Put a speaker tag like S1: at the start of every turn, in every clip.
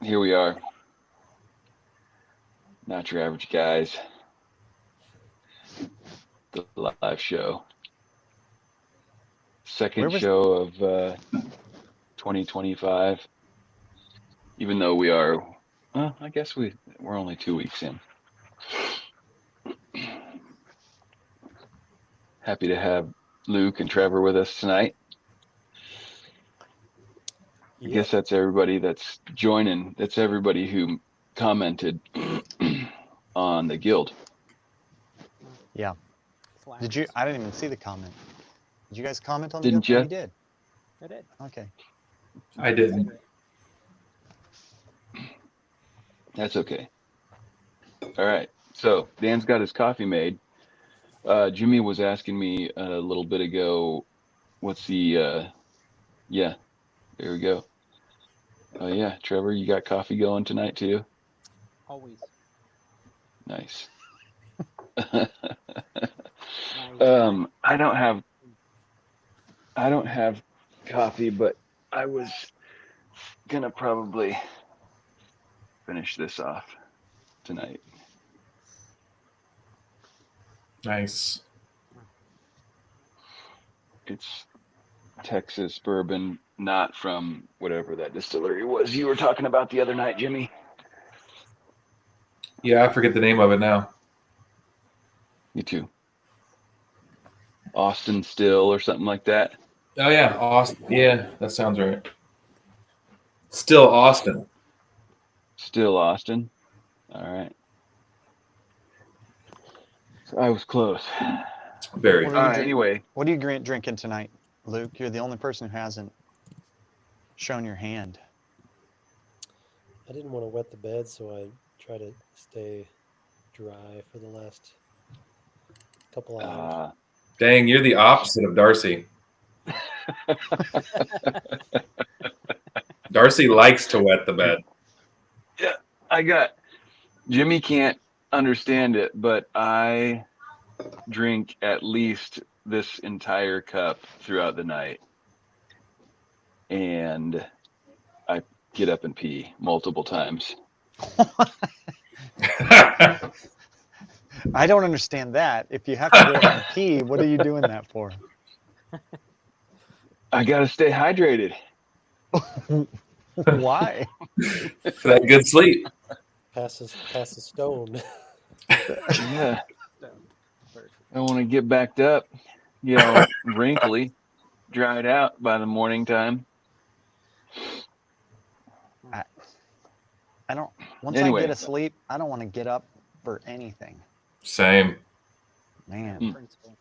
S1: Here we are. Not your average guys. The live show. Second show of 2025. Even though we are, well, I guess we're only 2 weeks in. Happy to have Luke and Trevor with us tonight. I guess that's everybody that's joining. That's everybody who commented on the guild.
S2: Yeah. Did you? I didn't even see the comment. Did you guys comment on the
S1: Didn't
S2: guild?
S1: you?
S2: You did.
S3: I did.
S2: Okay.
S4: I didn't.
S1: That's okay. All right. So Dan's got his coffee made. Jimmy was asking me a little bit ago, what's the, yeah, there we go. Oh yeah, Trevor, you got coffee going tonight too?
S3: Always.
S1: Nice.
S3: My
S1: I don't have coffee, but I was gonna probably finish this off tonight.
S4: Nice.
S1: It's Texas bourbon, not from whatever that distillery was you were talking about the other night, Jimmy.
S4: Yeah, I forget the name of it now.
S1: Me too. Austin Still or something like that.
S4: Oh yeah, Austin. Yeah, that sounds right. Still Austin.
S1: Still Austin. All right. So I was close.
S4: Very.
S2: What are you
S1: Anyway.
S2: What are you drinking tonight, Luke? You're the only person who hasn't shown your hand.
S5: I didn't want to wet the bed, so I try to stay dry for the last couple hours.
S4: Dang, you're the opposite of Darcy. Darcy likes to wet the bed.
S1: Yeah, Jimmy can't understand it, but I drink at least this entire cup throughout the night. And I get up and pee multiple times.
S2: I don't understand that. If you have to get up and pee, what are you doing that for?
S1: I gotta stay hydrated.
S2: Why?
S4: For that good sleep.
S5: Pass the stone.
S1: Yeah. I want to get backed up, wrinkly, dried out by the morning time.
S2: I don't. Once
S1: Anyway.
S2: I get asleep, I don't want to get up for anything.
S4: Same.
S2: Man.
S1: Hmm.
S3: principal.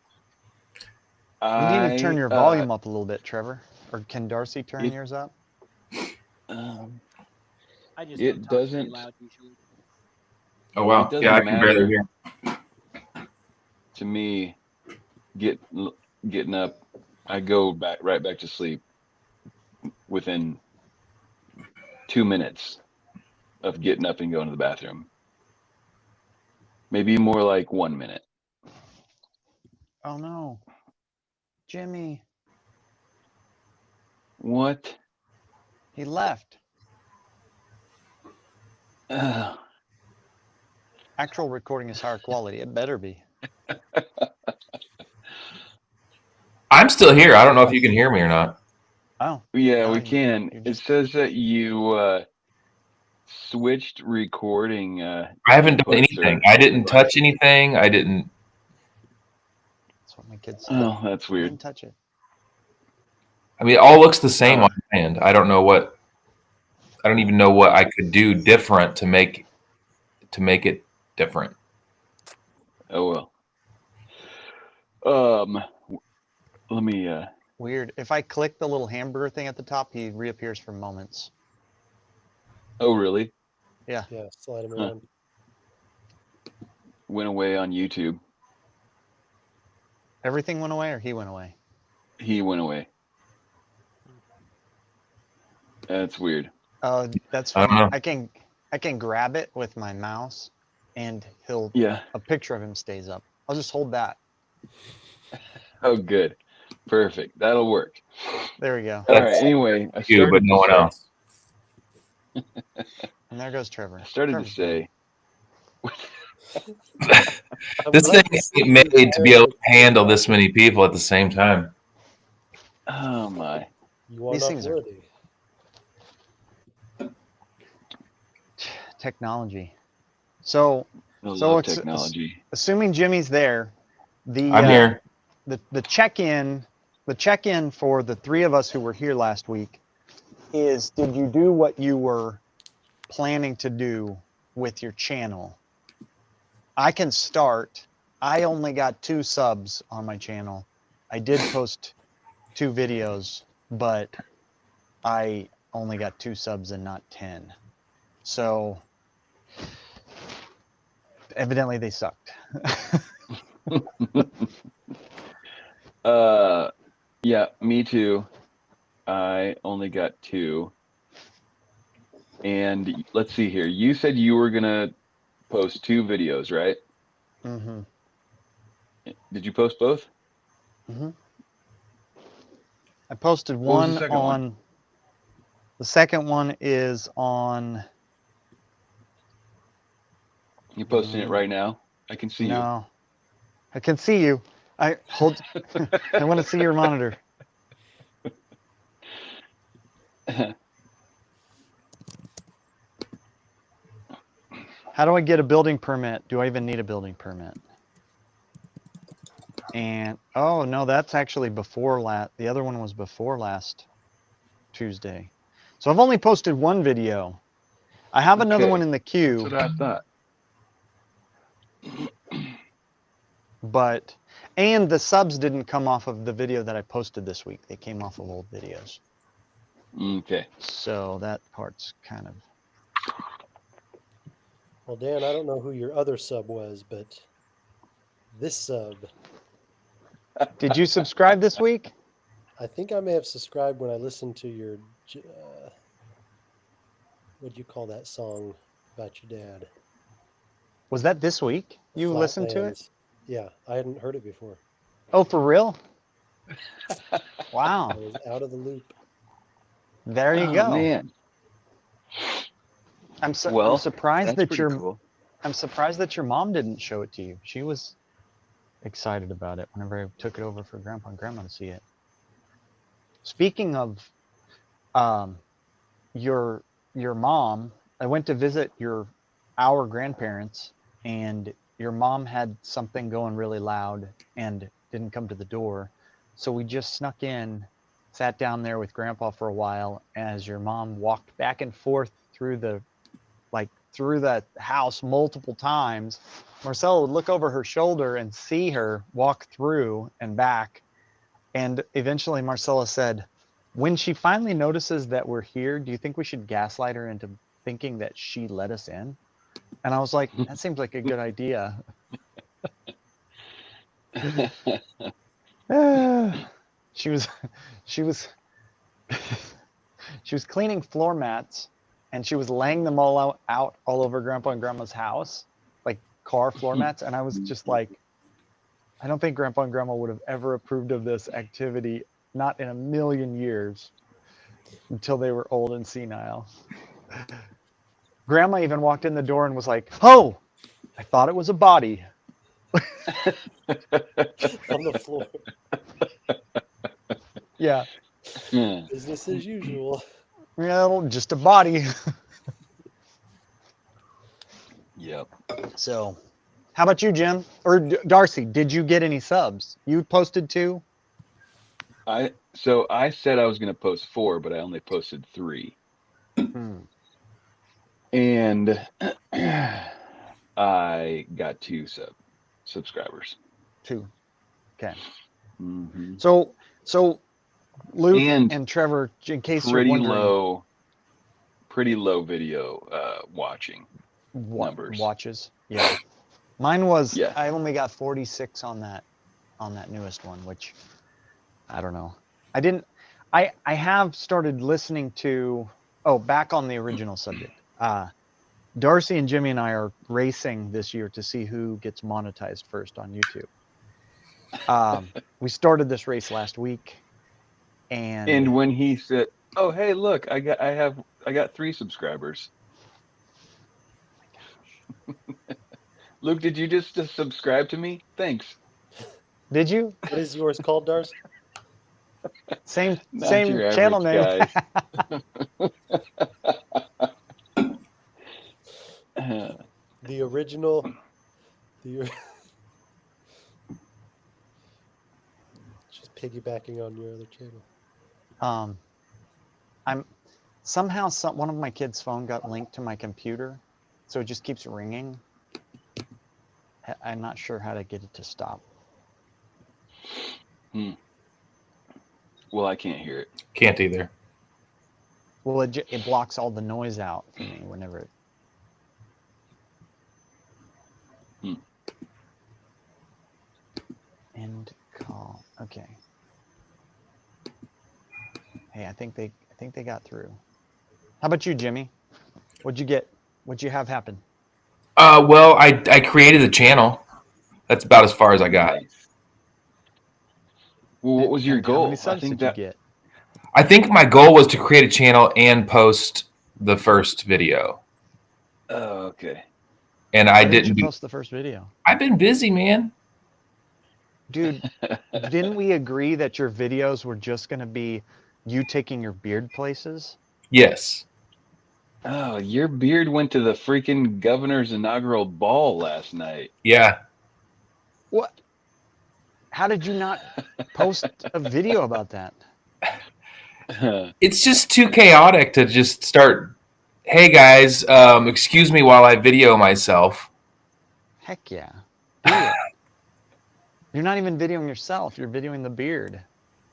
S2: You need to turn your volume up a little bit, Trevor. Or can Darcy turn yours up?
S3: I just
S1: It
S3: don't talk
S1: doesn't.
S3: Too loud usually.
S4: Oh wow.
S1: It doesn't
S4: Yeah, I can barely
S1: matter.
S4: hear.
S1: To me, getting up, I go right back to sleep within 2 minutes of getting up and going to the bathroom. Maybe more like 1 minute.
S2: Oh no. Jimmy.
S1: What?
S2: He left. Actual recording is higher quality. It better be.
S4: I'm still here. I don't know if you can hear me or not.
S2: Oh.
S1: Yeah,
S2: no,
S1: we can. It says that you switched recording.
S4: I haven't done anything. I didn't touch anything. I didn't.
S2: That's what my kids say.
S1: Oh, that's
S2: I
S1: weird.
S2: didn't touch it.
S4: I mean, it all looks the same on my hand. I don't know what. I don't even know what I could do different to make it different.
S1: Oh well. Let me.
S2: Weird. If I click the little hamburger thing at the top, he reappears for moments.
S1: Oh really?
S2: Yeah.
S5: Yeah, slide him around.
S1: Went away on YouTube.
S2: Everything went away, or he went away?
S1: He went away. That's weird.
S2: Oh, that's
S4: I don't
S2: funny.
S4: know.
S2: I can grab it with my mouse, and
S1: Yeah.
S2: a picture of him stays up. I'll just hold that.
S1: Oh, good. Perfect. That'll work.
S2: There we go.
S1: All right. Anyway, I
S4: You, but
S1: started
S4: no one else.
S2: And there goes Trevor.
S1: I started to
S2: Trevor's
S1: say,
S5: I'm
S4: This
S5: glad
S4: thing
S5: to see
S4: ain't
S5: you
S4: made to be able to
S5: tired.
S4: handle this many people at the same time.
S1: oh my.
S5: You are
S2: These
S5: not
S2: things are-
S5: worthy.
S2: technology. So,
S1: I
S2: so
S1: love
S2: it's
S1: technology.
S2: assuming Jimmy's there.
S4: I'm here.
S2: The check-in for the three of us who were here last week is: did you do what you were planning to do with your channel? I can start. I only got 2 subs on my channel. I did post 2 videos, but I only got 2 subs and not 10. So evidently they sucked.
S1: Yeah, me too. I only got 2. And let's see here. You said you were gonna post 2 videos, right?
S2: Mm-hmm.
S1: Did you post both?
S2: Mm-hmm. I posted
S1: What was the
S2: one
S1: second
S2: on.
S1: one?
S2: The second one is on.
S1: You posting it right now? I can see you.
S2: No, I can see you. I hold. I want to see your monitor. How do I get a building permit? Do I even need a building permit? And oh no, that's actually before last. The other one was before last Tuesday. So I've only posted 1 video. I have another one
S1: Okay,
S2: in the
S1: that's
S2: queue,
S1: what I thought.
S2: but and the subs didn't come off of the video that I posted this week. They came off of old videos.
S1: Okay.
S2: So that part's kind of.
S5: Well, Dan, I don't know who your other sub was, but this sub,
S2: Did you subscribe this week?
S5: I think I may have subscribed when I listened to your, what'd you call that song about your dad?
S2: Was that this week? You listened to it?
S5: Flatlands. Yeah, I hadn't heard it before.
S2: Oh, for real? Wow.
S5: I was out of the loop.
S2: There you
S1: Oh
S2: go.
S1: man.
S2: I'm
S1: Well,
S2: surprised
S1: that's
S2: that
S1: pretty cool.
S2: I'm surprised that your mom didn't show it to you. She was excited about it whenever I took it over for Grandpa and Grandma to see it. Speaking of um, your mom, I went to visit our grandparents, and your mom had something going really loud and didn't come to the door. So we just snuck in, sat down there with Grandpa for a while as your mom walked back and forth through the house multiple times. Marcella would look over her shoulder and see her walk through and back. And eventually Marcella said, when she finally notices that we're here, do you think we should gaslight her into thinking that she let us in? And I was like, that seems like a good idea. She was she was she was cleaning floor mats, and she was laying them all out all over Grandpa and Grandma's house, like car floor mats. And I was just like, I don't think Grandpa and Grandma would have ever approved of this activity, not in a million years, until they were old and senile. Grandma even walked in the door and was like, oh, I thought it was a body.
S5: On the floor.
S2: Yeah.
S5: Business as usual.
S2: Yeah, just a body.
S1: Yep.
S2: So, how about you, Jim? Or Darcy, did you get any subs? You posted 2?
S1: So I said I was gonna post 4, but I only posted 3. And I got 2 subscribers.
S2: 2. Okay.
S1: Mm-hmm.
S2: So Luke
S1: And
S2: and Trevor, in case you're wondering,
S1: pretty low video watching numbers.
S2: watches. Yeah. Mine was,
S1: Yeah.
S2: I only got 46 on that newest one, which I don't know. I have started listening to, back on the original subject. Darcy and Jimmy and I are racing this year to see who gets monetized first on YouTube. We started this race last week, and
S1: when he said, "Oh, hey, look, I have got 3 subscribers. Luke, did you just subscribe to me? Thanks.
S2: Did you?
S5: What is yours called, Darcy?
S2: Same
S1: Not your
S2: channel
S1: average
S2: name.
S1: guys.
S5: The original. The just piggybacking on your other channel.
S2: I'm somehow one of my kids' phone got linked to my computer, so it just keeps ringing. I'm not sure how to get it to stop.
S1: Well, I can't hear it.
S4: Can't either.
S2: Well, it blocks all the noise out for me whenever it. End call. Okay. Hey, I think they got through. How about you, Jimmy? What'd you get? What'd you have happen?
S4: Well, I created a channel. That's about as far as I got.
S1: Nice. Well, what was your
S2: And
S1: goal?
S2: How many subs did you get?
S4: I think my goal was to create a channel and post the first video.
S1: Oh, okay.
S4: And
S2: Why
S4: I
S2: didn't
S4: didn't
S2: you post the first video?
S4: I've been busy, man.
S2: Dude, didn't we agree that your videos were just going to be you taking your beard places?
S4: Yes.
S1: Oh, your beard went to the freaking governor's inaugural ball last night.
S4: Yeah.
S2: What? How did you not post a video about that?
S4: It's just too chaotic to just start, hey guys, excuse me while I video myself.
S2: Heck yeah. Do it. You're not even videoing yourself. You're videoing the beard.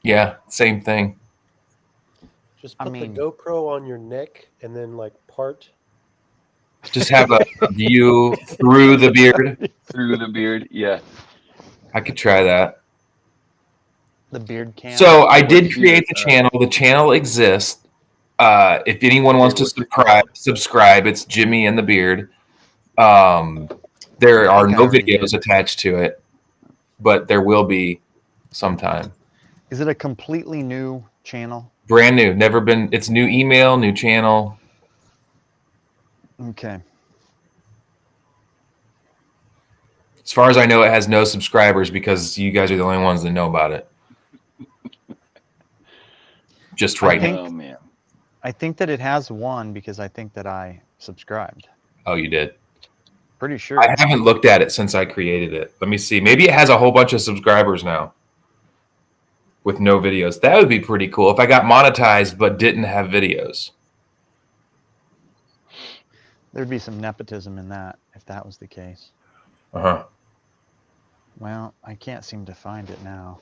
S4: Yeah, same thing.
S5: Just
S2: I
S5: put
S2: mean-
S5: the GoPro on your neck and then like part.
S4: Just have a view through the beard.
S1: Through the beard, yeah.
S4: I could try that.
S2: The beard cam.
S4: So I did
S1: What's
S4: create the
S1: your,
S4: channel. The channel exists. If anyone wants to
S1: what's it called?
S4: subscribe, it's Jimmy and the Beard. There
S2: I
S4: are
S2: think I
S4: no
S2: already
S4: videos
S2: did.
S4: attached to it, but there will be sometime.
S2: Is it a completely new channel?
S4: Brand new, never been. It's new email, new channel.
S2: Okay.
S4: As far as I know, it has no subscribers because you guys are the only ones that know about it. Just right now.
S1: Oh man.
S2: I think that it has one because I think that I subscribed.
S4: Oh, you did.
S2: Pretty sure.
S4: I haven't looked at it since I created it. Let me see. Maybe it has a whole bunch of subscribers now with no videos. That would be pretty cool if I got monetized but didn't have videos.
S2: There'd be some nepotism in that if that was the case.
S4: Uh-huh.
S2: Well, I can't seem to find it now.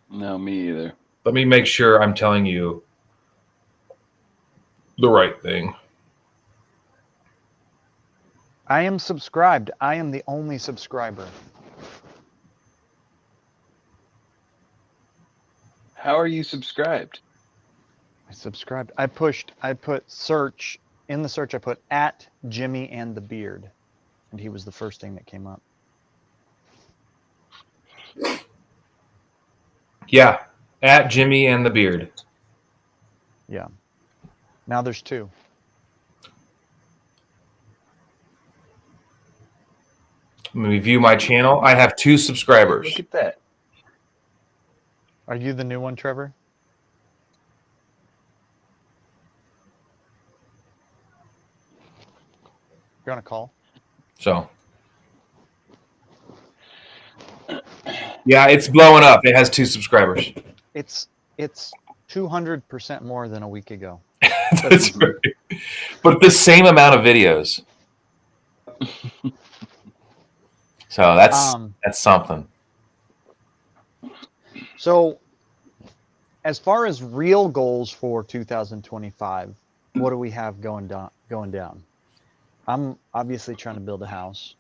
S1: No, me either.
S4: Let me make sure I'm telling you the right thing.
S2: I am subscribed. I am the only subscriber.
S1: How are you subscribed?
S2: I subscribed. I put search. In the search, I put at Jimmy and the Beard. And he was the first thing that came up.
S4: Yeah, at Jimmy and the Beard.
S2: Yeah. Now there's 2.
S4: Let me view my channel. I have 2 subscribers.
S1: Look at that.
S2: Are you the new one, Trevor? You're on a call?
S4: So, yeah, it's blowing up. It has 2 subscribers.
S2: It's 200% more than a week ago.
S4: That's right. But the same amount of videos. So that's something.
S2: So, as far as real goals for 2025, what do we have going down? I'm obviously trying to build a house.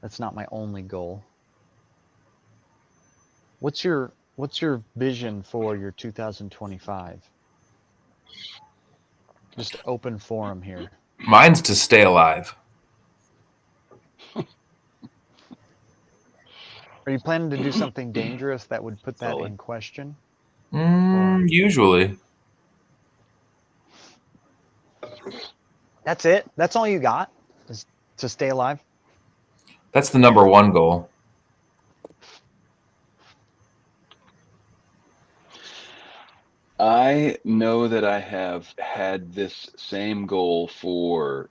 S2: That's not my only goal. What's your vision for your 2025? Just open forum here.
S4: Mine's to stay alive.
S2: Are you planning to do something dangerous that would put that
S1: Solid.
S2: in question?
S4: Usually.
S2: That's it? That's all you got? Is to stay alive?
S4: That's the number one goal.
S1: I know that I have had this same goal for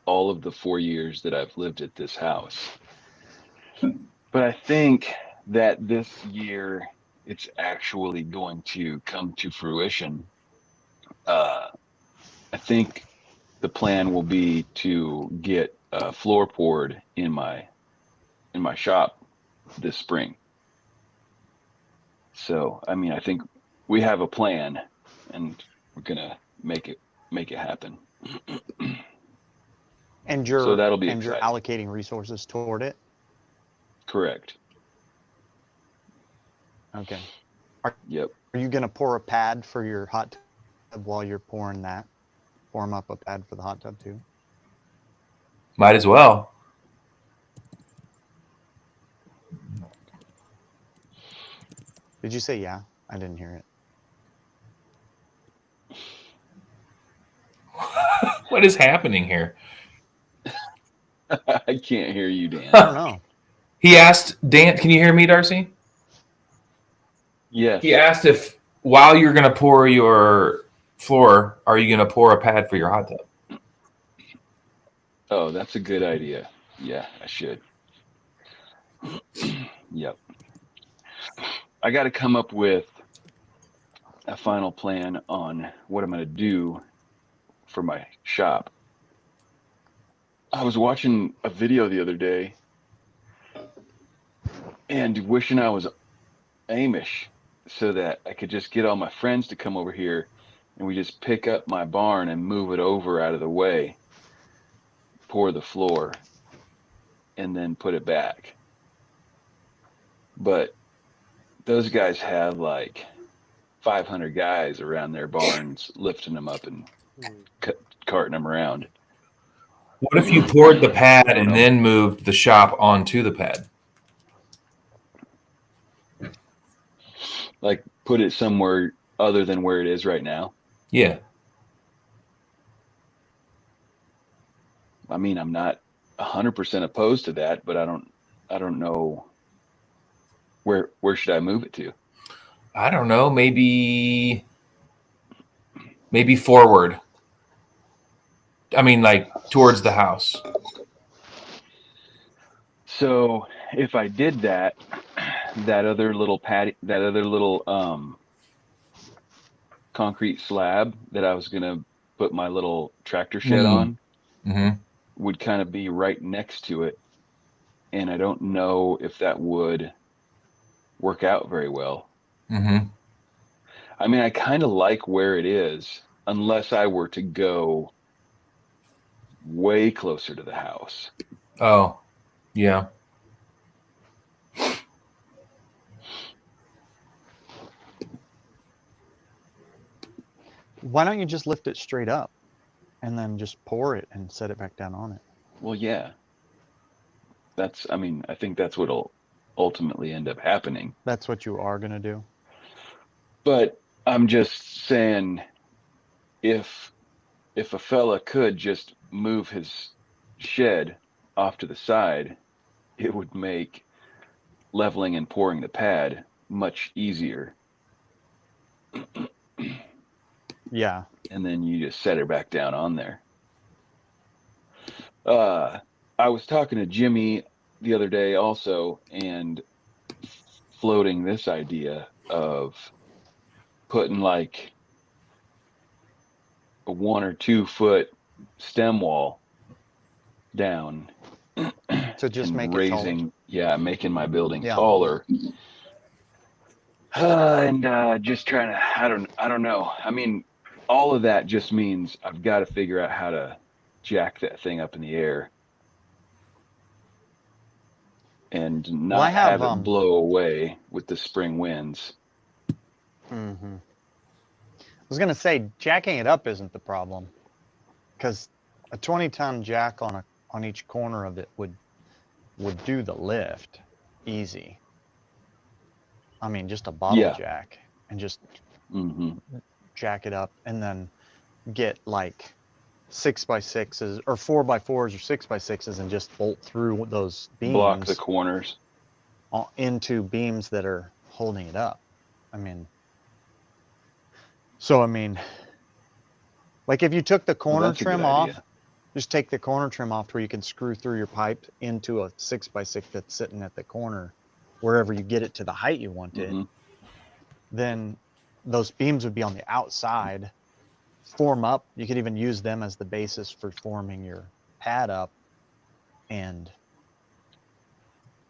S1: all of the 4 years that I've lived at this house. But I think that this year it's actually going to come to fruition. Uh, I think the plan will be to get a floor poured in my shop this spring. So, I mean, I think we have a plan, and we're gonna make it happen.
S2: And
S1: So
S2: you're
S1: that'll be
S2: and you're
S1: exciting.
S2: allocating resources toward it?
S1: Correct.
S2: Okay. Are,
S1: Yep.
S2: are you going to pour a pad for your hot tub while you're pouring that? Form up a pad for the hot tub too?
S4: Might as well.
S2: Did you say yeah? I didn't hear it.
S4: What is happening here?
S1: I can't hear you, Dan.
S2: I don't know.
S4: He asked Dan, can you hear me, Darcy?
S1: Yes.
S4: He asked if while you're going to pour your floor, are you going to pour a pad for your hot tub?
S1: Oh, that's a good idea. Yeah, I should. Yep. I got to come up with a final plan on what I'm going to do for my shop. I was watching a video the other day and wishing I was Amish so that I could just get all my friends to come over here and we just pick up my barn and move it over out of the way, pour the floor, and then put it back. But those guys have like 500 guys around their barns lifting them up and
S5: Hmm.
S1: carting them around.
S4: What if you poured the pad
S1: I don't
S4: and
S1: know.
S4: then moved the shop onto the pad?
S1: Like put it somewhere other than where it is right now.
S4: Yeah.
S1: I mean, I'm not 100% opposed to that, but I don't know where should I move it to?
S4: I don't know. Maybe forward. I mean, like towards the house.
S1: So if I did that, that other little that other little concrete slab that I was gonna put my little tractor shed on
S4: Mm-hmm.
S1: would kind of be right next to it, and I don't know if that would work out very well.
S4: Mm-hmm.
S1: I mean, I kind of like where it is, unless I were to go way closer to the house.
S4: Oh, yeah.
S2: Why don't you just lift it straight up and then just pour it and set it back down on it?
S1: Well, yeah, I mean, I think that's what'll ultimately end up happening.
S2: That's what you are going to do?
S1: But I'm just saying, if a fella could just move his shed off to the side, it would make leveling and pouring the pad much easier.
S2: Yeah.
S1: And then you just set it back down on there. I was talking to Jimmy the other day also, and floating this idea of putting like a 1 or 2 foot stem wall down
S2: So just
S1: and
S2: make it taller?
S1: making my building
S2: Yeah.
S1: taller. And just trying to, I don't know. I mean, all of that just means I've got to figure out how to jack that thing up in the air and
S2: Well, I
S1: not
S2: have
S1: have it blow away with the spring winds.
S2: I was going to say jacking it up isn't the problem, because a 20-ton jack on each corner of it would do the lift easy. I mean, just a bottle
S1: Yeah.
S2: jack and just
S1: Hmm.
S2: jack it up and then get like 6x6s or 4x4s or 6x6s and just bolt through those
S1: Block the
S2: beams
S1: corners.
S2: into beams that are holding it up. I mean, so I mean, like if you took the
S1: Well,
S2: corner
S1: that's a good
S2: trim off,
S1: idea.
S2: just take the corner trim off to where you can screw through your pipe into a 6x6 that's sitting at the corner, wherever you get it to the height you want it.
S1: Hmm.
S2: Then those beams would be on the outside, form up. You could even use them as the basis for forming your pad up and,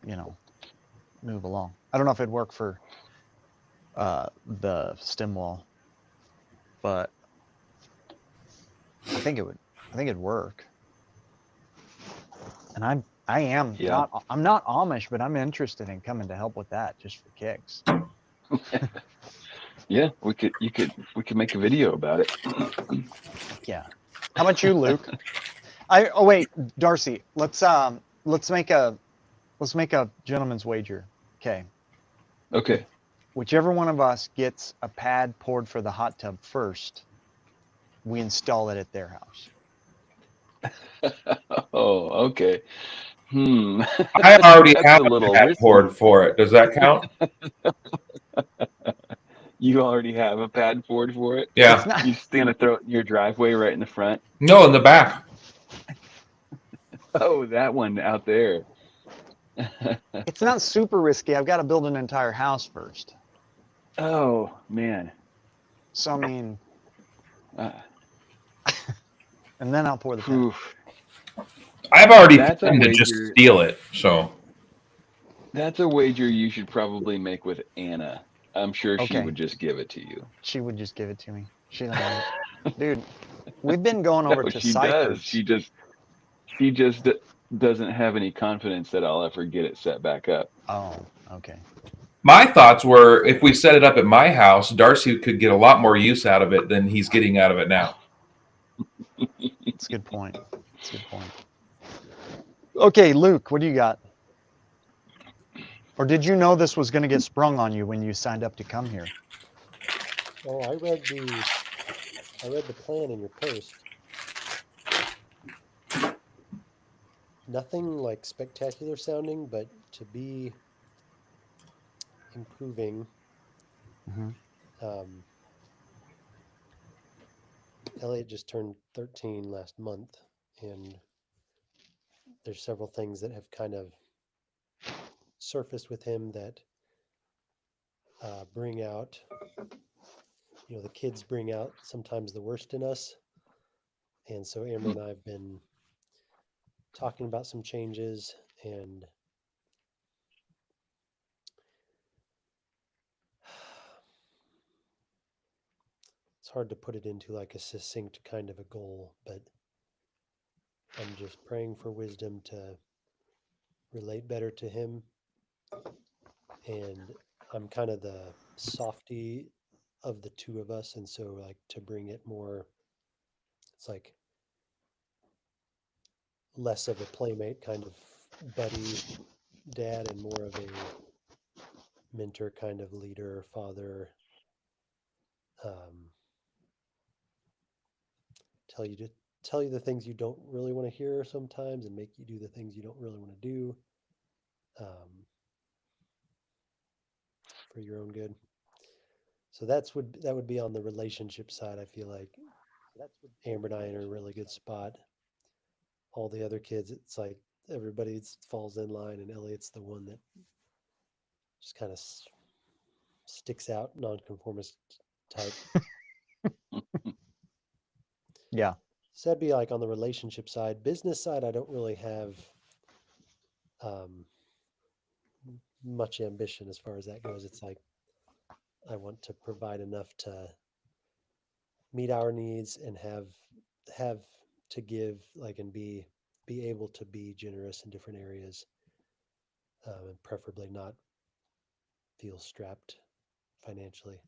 S2: you know, move along. I don't know if it'd work for the stem wall, but I think it would. I think it'd work. And I am
S1: Yeah.
S2: not. I'm not Amish, but I'm interested in coming to help with that just for kicks.
S1: Yeah, we could make a video about it.
S2: Yeah. How about you, Luke? Oh wait, Darcy. Let's make a gentleman's wager. Okay.
S1: Okay.
S2: Whichever one of us gets a pad poured for the hot tub first, we install it at their house.
S1: Oh, okay. Hmm.
S4: I already
S1: That's
S4: have
S1: a
S4: a
S1: little
S4: pad
S1: risky.
S4: poured for it. Does that count?
S1: You already have a pad poured for it?
S2: It's
S4: Yeah.
S2: not.
S1: You just gonna throw it in your driveway right in the front?
S4: No, in the back.
S1: Oh, that one out there.
S2: It's not super risky. I've got to build an entire house first.
S1: Oh, man.
S2: So I mean,
S1: Uh,
S2: and then I'll pour the pad.
S1: oof.
S4: I've already
S1: That's a
S4: threatened to just
S1: wager.
S4: steal it. So
S1: That's a wager you should probably make with Anna. I'm sure she
S2: Okay.
S1: would just give it to you.
S2: She would just give it to me. She don't want it. Dude, we've been going over
S1: No,
S2: to
S1: she does.
S2: Cypress.
S1: She just doesn't have any confidence that I'll ever get it set back up.
S2: Oh, okay.
S4: my thoughts were, if we set it up at my house, Darcy could get a lot more use out of it than he's getting out of it now.
S2: That's a good point. That's a good point. Okay, Luke, what do you got? Or did you know this was going to get sprung on you when you signed up to come here?
S5: Oh, I read the plan in your post. Nothing like spectacular sounding, but to be improving.
S2: Mm-hmm.
S5: Elliot just turned 13 last month, and there's several things that have kind of surfaced with him that bring out, the kids bring out sometimes the worst in us. And so Amber and I have been talking about some changes, and it's hard to put it into like a succinct kind of a goal, but I'm just praying for wisdom to relate better to him. And I'm kind of the softy of the two of us. And so, like, to bring it more, it's like less of a playmate kind of buddy dad and more of a mentor kind of leader, father. Tell you the things you don't really want to hear sometimes and make you do the things you don't really want to do, for your own good. So that would be on the relationship side. I feel like Amber and I are in a really good spot. All the other kids, it's like everybody falls in line, and Elliot's the one that just kind of sticks out, nonconformist type.
S2: Yeah.
S5: So that'd be like on the relationship side. Business side, I don't really have much ambition as far as that goes. It's like I want to provide enough to meet our needs and have to give, like, and be able to be generous in different areas, and preferably not feel strapped financially.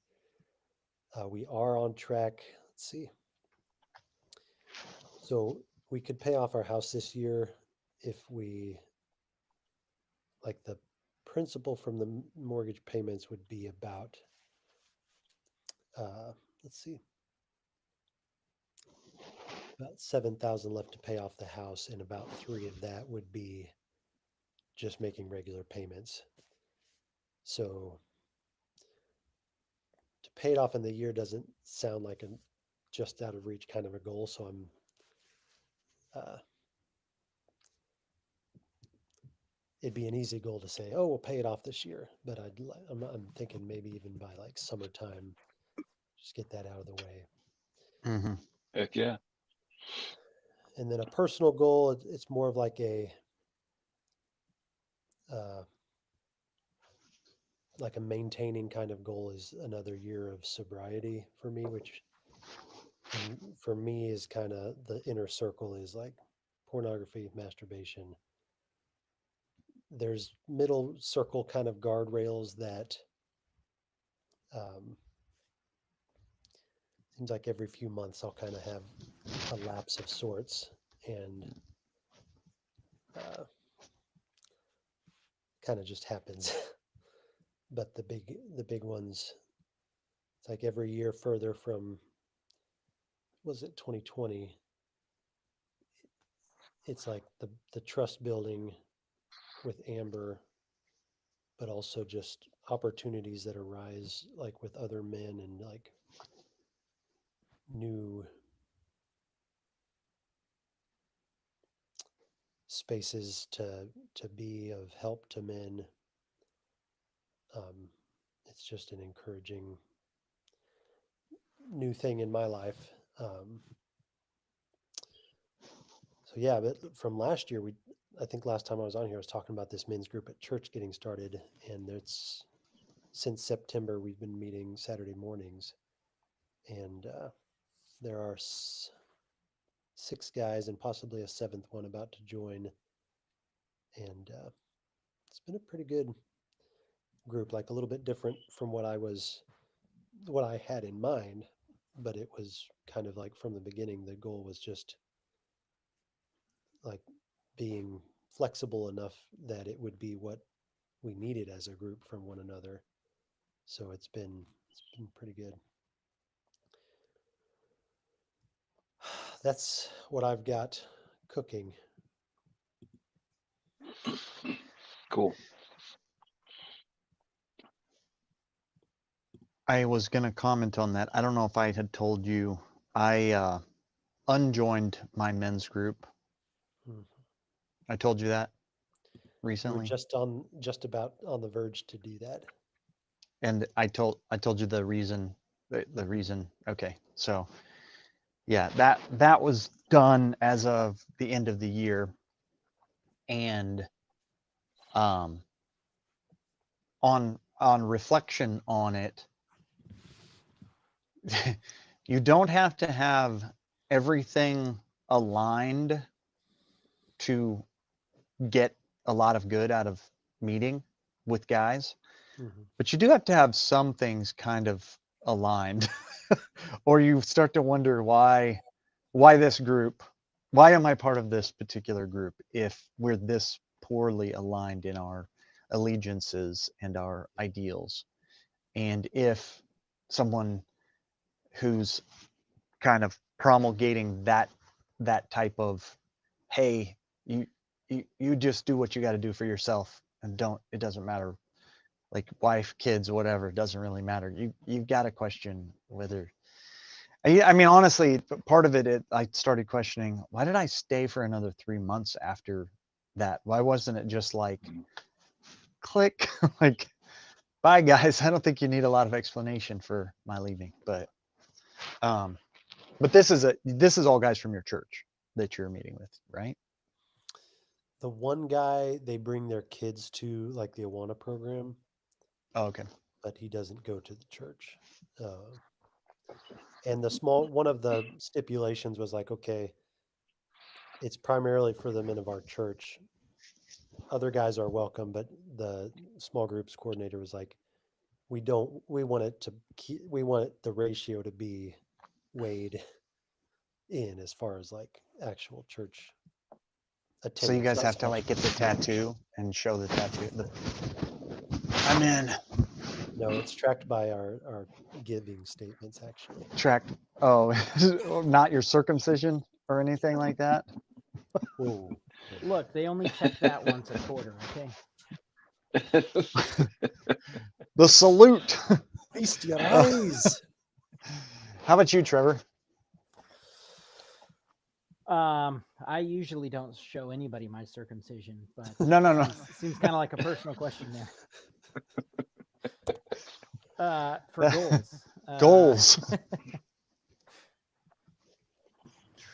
S5: We are on track. Let's see. So we could pay off our house this year if we, like, the principal from the mortgage payments would be about, let's see, about 7,000 left to pay off the house, and about 3 of that would be just making regular payments. So to pay it off in the year doesn't sound like a just out of reach kind of a goal. So it'd be an easy goal to say, oh, we'll pay it off this year. But I'm thinking maybe even by like summertime, just get that out of the way.
S2: Mm-hmm.
S1: Heck yeah.
S5: And then a personal goal, it's more of like a maintaining kind of goal is another year of sobriety for me, which and for me is kind of the inner circle is like pornography, masturbation. There's middle circle kind of guardrails that seems like every few months I'll kind of have a lapse of sorts, and kind of just happens. But the big ones, it's like every year further from, was it 2020? It's like the trust building with Amber, but also just opportunities that arise like with other men and like new spaces to be of help to men. It's just an encouraging new thing in my life. So yeah, but from last year, I think last time I was on here, I was talking about this men's group at church getting started, and it's since September we've been meeting Saturday mornings, and there are 6 guys and possibly a 7th one about to join, and it's been a pretty good group, like a little bit different from what I had in mind, but it was kind of like from the beginning, the goal was just like being flexible enough that it would be what we needed as a group from one another. So it's been pretty good. That's what I've got cooking.
S1: Cool.
S2: I was going to comment on that. I don't know if I had told you, I unjoined my men's group. I told you that
S5: You were
S2: recently.
S5: just about on the verge to do that.
S2: And I told you the reason, the reason. Okay. So yeah, that was done as of the end of the year. And on reflection on it, you don't have to have everything aligned to get a lot of good out of meeting with guys, but you do have to have some things kind of aligned or you start to wonder why this group, why am I part of this particular group if we're this poorly aligned in our allegiances and our ideals. And if someone who's kind of promulgating that type of, hey, you just do what you got to do for yourself and it doesn't matter, like wife, kids, whatever, it doesn't really matter. You've got to question whether, I mean, honestly, part of it, I started questioning, why did I stay for another 3 months after that? Why wasn't it just like, click, like, bye guys. I don't think you need a lot of explanation for my leaving, but this is all guys from your church that you're meeting with, right?
S5: The one guy, they bring their kids to like the Awana program.
S2: Oh, okay.
S5: But he doesn't go to the church. And one of the stipulations was like, okay, it's primarily for the men of our church. Other guys are welcome, but the small groups coordinator was like, we want the ratio to be weighed in as far as like actual church attendance.
S2: So you guys have to like get the tattoo and show the tattoo. I'm in.
S5: No, it's tracked by our giving statements actually.
S2: Tracked. Oh, not your circumcision? or anything like that?
S5: Whoa.
S3: Look, they only check that once a quarter. Okay.
S2: The salute.
S5: Feast your eyes.
S2: How about you, Trevor?
S3: I usually don't show anybody my circumcision, but
S2: No.
S3: seems kind of like a personal question there. For goals.
S2: Goals.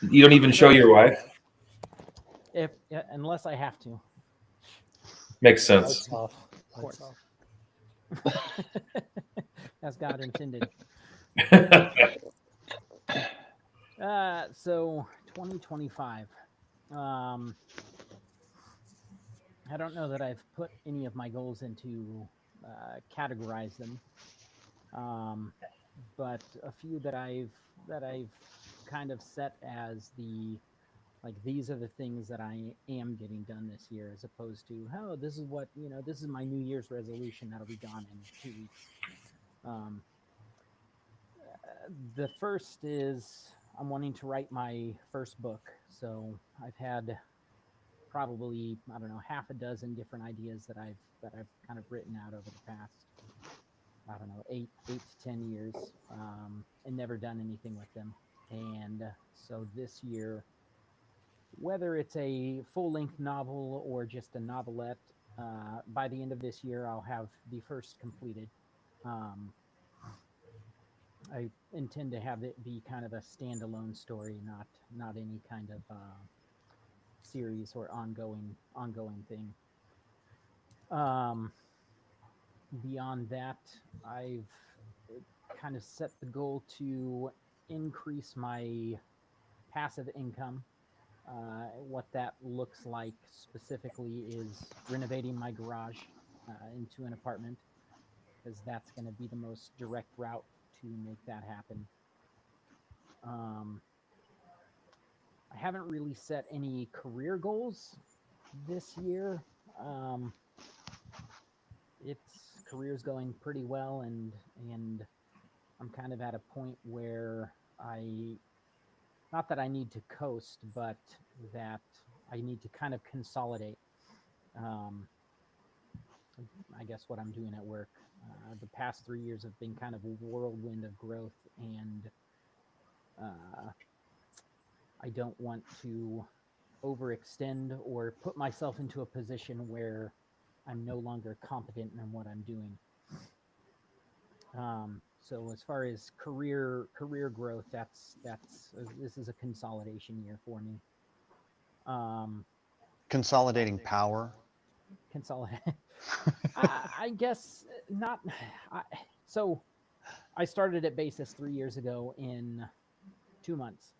S4: You don't even show your wife.
S3: Unless I have to.
S4: Makes sense.
S5: Lights off.
S3: Of
S5: Lights
S3: course.
S5: off.
S3: As God intended. So 2025. I don't know that I've put any of my goals into categorize them, but a few that I've kind of set as these are the things that I am getting done this year, as opposed to this is what this is my New Year's resolution that'll be gone in 2 weeks. The first is I'm wanting to write my first book. So I've had probably, I don't know, half a dozen different ideas that I've kind of written out over the past, I don't know, 8 to 10 years, and never done anything with them. And so this year, whether it's a full-length novel or just a novelette, by the end of this year, I'll have the first completed. I intend to have it be kind of a standalone story, not any kind of series or ongoing thing. Beyond that, I've kind of set the goal to increase my passive income. What that looks like specifically is renovating my garage into an apartment, because that's going to be the most direct route to make that happen. I haven't really set any career goals this year. Career's going pretty well, and I'm kind of at a point where not that I need to coast, but that I need to kind of consolidate. I guess what I'm doing at work. The past 3 years have been kind of a whirlwind of growth, and I don't want to overextend or put myself into a position where I'm no longer competent in what I'm doing. So as far as career growth, this is a consolidation year for me.
S2: Consolidating power.
S3: Consolidate. I guess not. So I started at Basis 3 years ago in 2 months,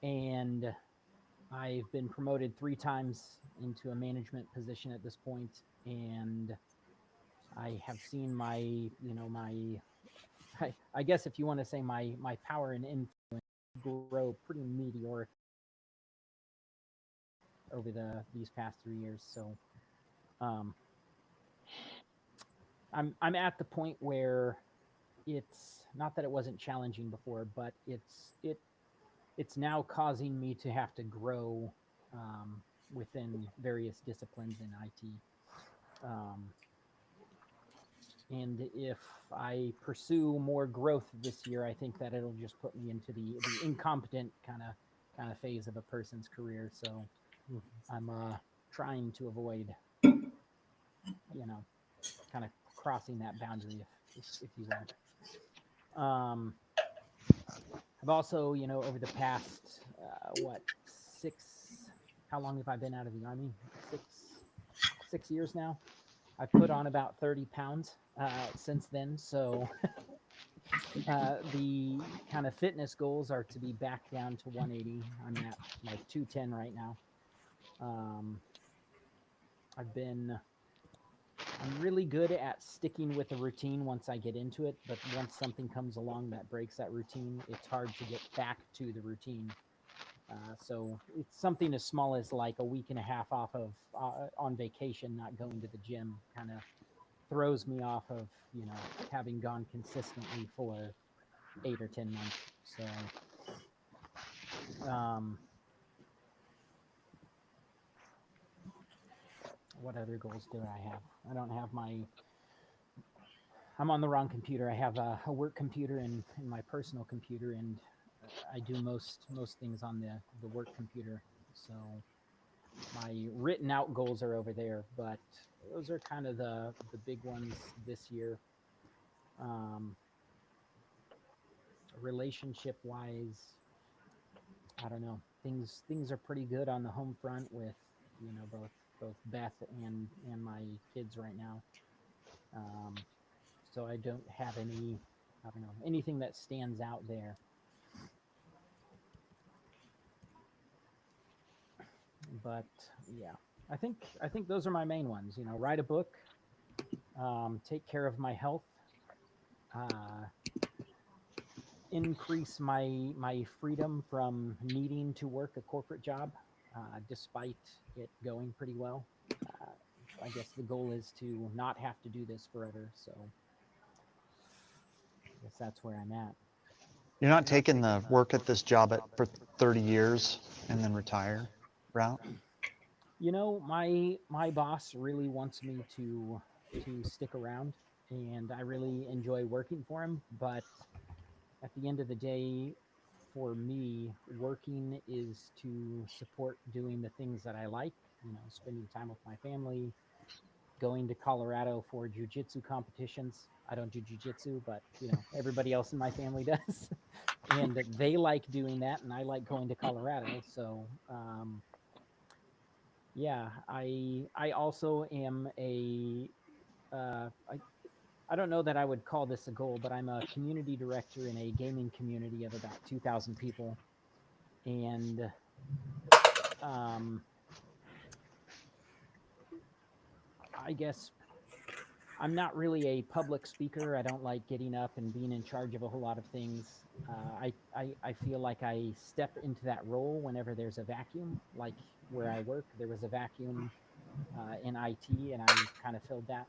S3: and I've been promoted 3 times into a management position at this point, and I have seen my I guess if you want to say my power and influence grow pretty meteoric over these past 3 years. So I'm at the point where it's not that it wasn't challenging before, but it's now causing me to have to grow within various disciplines in IT. And if I pursue more growth this year, I think that it'll just put me into the incompetent kind of phase of a person's career. So I'm trying to avoid, kind of crossing that boundary, if you will. I've also, over the past, how long have I been out of the Army? 6 years now. I've put on about 30 pounds since then. So the kind of fitness goals are to be back down to 180. I'm at like 210 right now. I'm really good at sticking with a routine once I get into it, but once something comes along that breaks that routine, it's hard to get back to the routine. So it's something as small as like a week and a half off of on vacation, not going to the gym, kind of throws me off of having gone consistently for 8 or 10 months. So What other goals do I have? I don't have my. I'm on the wrong computer. I have a work computer and my personal computer, and I do most things on the work computer. So my written out goals are over there, but those are kind of the big ones this year. Um, Relationship wise, I don't know. Things are pretty good on the home front with both Beth and my kids right now. Um, so I don't have any, I don't know, anything that stands out there. But yeah, I think those are my main ones. Write a book, take care of my health, uh, increase my freedom from needing to work a corporate job, despite it going pretty well. Uh, I guess the goal is to not have to do this forever. So I guess that's where I'm at.
S2: You're not taking the work at this job for 30 years and then retire route?
S3: My boss really wants me to stick around, and I really enjoy working for him. But at the end of the day, for me, working is to support doing the things that I like. Spending time with my family, going to Colorado for jujitsu competitions. I don't do jujitsu, but everybody else in my family does, and they like doing that, and I like going to Colorado. So yeah, I also am a I don't know that I would call this a goal, but I'm a community director in a gaming community of about 2,000 people, and um, I guess I'm not really a public speaker. I don't like getting up and being in charge of a whole lot of things. I feel like I step into that role whenever there's a vacuum, like where I work. There was a vacuum in IT, and I kind of filled that.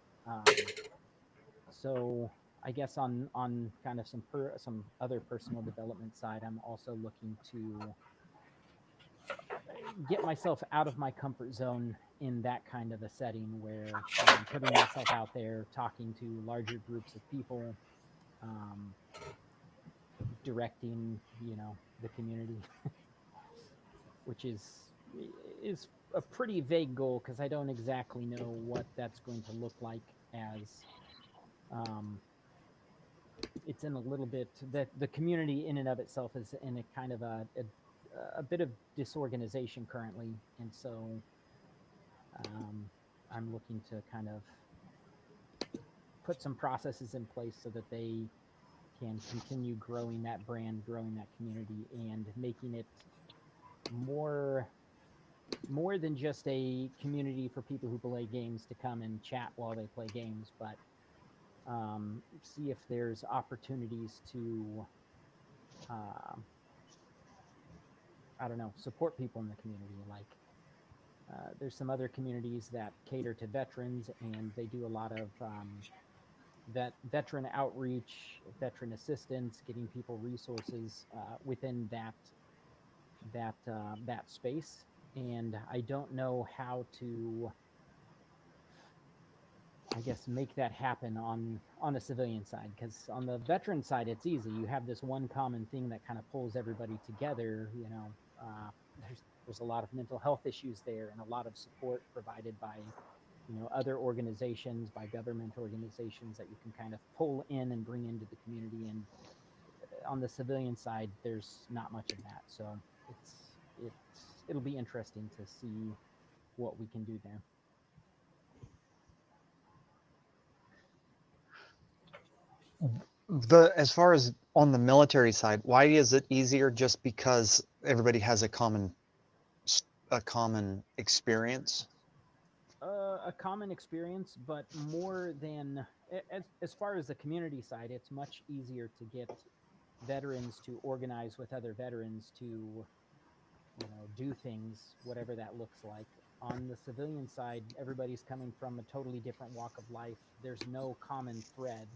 S3: So I guess on kind of some other personal development side, I'm also looking to get myself out of my comfort zone in that kind of a setting where I'm putting myself out there, talking to larger groups of people, um, directing, the community, which is a pretty vague goal because I don't exactly know what that's going to look like as um, it's in a little bit the community in and of itself is in a kind of a bit of disorganization currently, and so um, I'm looking to kind of put some processes in place so that they can continue growing that brand, growing that community, and making it more more than just a community for people who play games to come and chat while they play games, but see if there's opportunities to uh, I don't know, support people in the community. Like there's some other communities that cater to veterans, and they do a lot of veteran outreach, veteran assistance, getting people resources within that space. And I don't know how to, I guess, make that happen on a civilian side, because on the veteran side it's easy. You have this one common thing that kind of pulls everybody together. There's a lot of mental health issues there, and a lot of support provided by other organizations, by government organizations that you can kind of pull in and bring into the community. And on the civilian side there's not much of that, so it'll be interesting to see what we can do there.
S2: As far as on the military side, why is it easier? Just because everybody has a common experience?
S3: A common experience, but more than as far as the community side, it's much easier to get veterans to organize with other veterans to do things, whatever that looks like. On the civilian side, everybody's coming from a totally different walk of life. There's no common thread.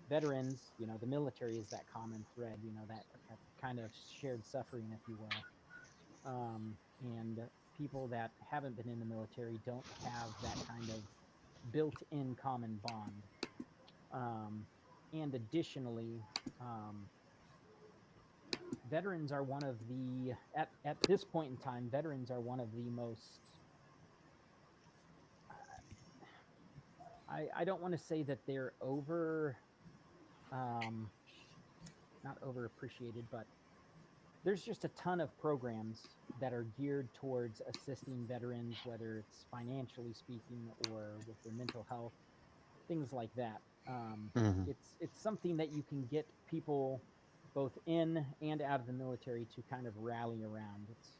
S3: Veterans, the military is that common thread, that kind of shared suffering, if you will. and people that haven't been in the military don't have that kind of built-in common bond. And additionally, veterans are one of the at this point in time, veterans are one of the most. I don't want to say that they're not overappreciated, but there's just a ton of programs that are geared towards assisting veterans, whether it's financially speaking or with their mental health, things like that.
S2: Mhm.
S3: It's something that you can get people both in and out of the military to kind of rally around. It's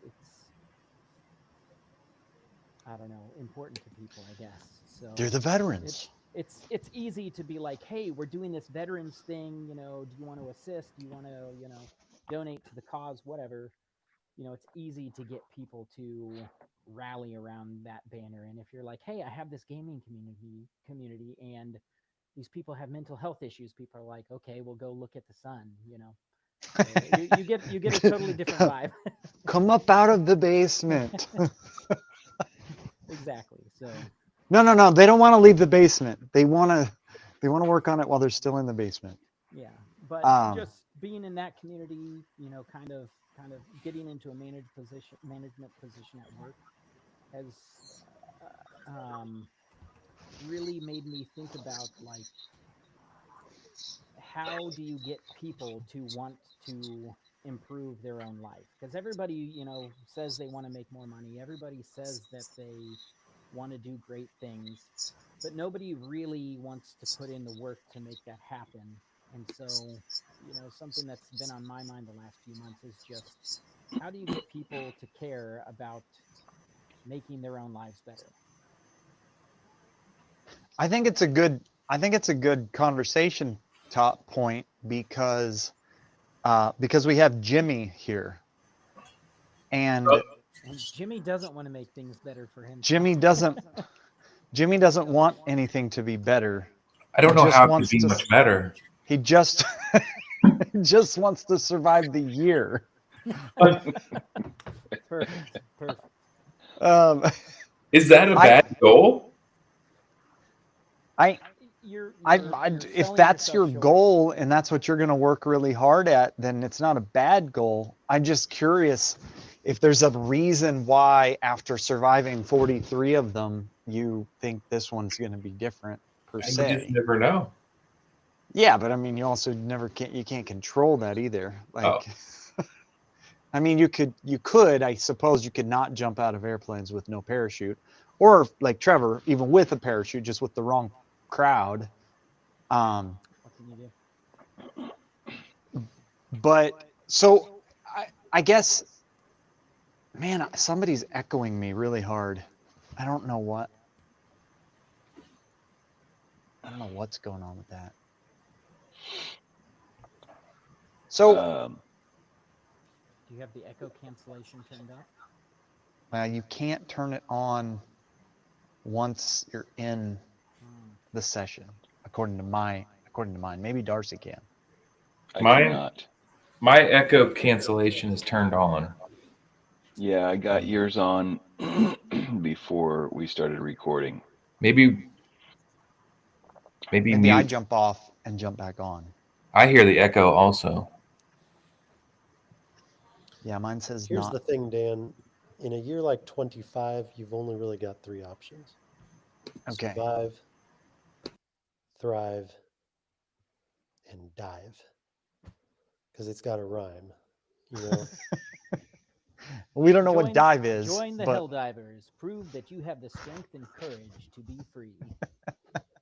S3: I don't know, important to people, I guess. So
S2: They're the veterans.
S3: it's easy to be like, hey, we're doing this veterans thing. Do you want to assist? Do you want to donate to the cause? Whatever. It's easy to get people to rally around that banner. And if you're like, hey, I have this gaming community, and these people have mental health issues, people are like, okay, we'll go look at the sun. So you get a totally different vibe.
S2: Come up out of the basement.
S3: Exactly. So
S2: No. They don't want to leave the basement. They want to work on it while they're still in the basement.
S3: yeah, but
S2: Um,
S3: just being in that community, kind of getting into a management position at work has really made me think about, like, how do you get people to want to improve their own life? Because everybody, says they want to make more money. Everybody says that they want to do great things, but nobody really wants to put in the work to make that happen. And so, something that's been on my mind the last few months is just, how do you get people to care about making their own lives better?
S2: I think it's a good conversation top point because we have Jimmy here, and
S3: And Jimmy doesn't want to make things better for himself.
S2: Jimmy doesn't want anything to be better.
S4: I don't
S2: He
S4: know
S2: just
S4: how it could
S2: wants
S4: be
S2: to
S4: much better.
S2: he just he just wants to survive the year.
S3: Perfect.
S2: Um,
S4: Is that a
S2: I
S4: bad goal?
S2: I
S3: You're
S2: if
S3: selling
S2: that's
S3: yourself
S2: your
S3: short.
S2: goal and that's what you're going to work really hard at, then it's not a bad goal. I'm just curious if there's a reason why, after surviving 43 of them, you think this one's going to be different per
S4: And we just
S2: se.
S4: never know.
S2: Yeah, but I mean, you also you can't control that either.
S4: Oh,
S2: Like, I mean, I suppose you could not jump out of airplanes with no parachute, or like Trevor, even with a parachute, just with the wrong crowd.
S3: What can you do?
S2: But so I guess, man, somebody's echoing me really hard. I don't know what. I don't know what's going on with that. So,
S3: Do you have the echo cancellation turned up?
S2: you can't turn it on once you're in
S3: Hmm.
S2: the session, according to mine. Maybe Darcy can.
S1: I
S4: my
S1: cannot.
S4: my echo cancellation is turned on.
S1: Yeah, I got yours on before we started recording.
S4: Maybe
S2: Maybe I
S4: mute.
S2: jump off and jump back on.
S4: I hear the echo also.
S2: Yeah, mine says
S5: Here's
S2: not.
S5: the thing, Dan. In a year like 25, you've only really got three options:
S2: Okay.
S5: survive, thrive, and dive. Because it's got a rhyme, you know?
S2: We don't know what dive is,
S3: Join the
S2: but
S3: Helldivers. Prove that you have the strength and courage to be free.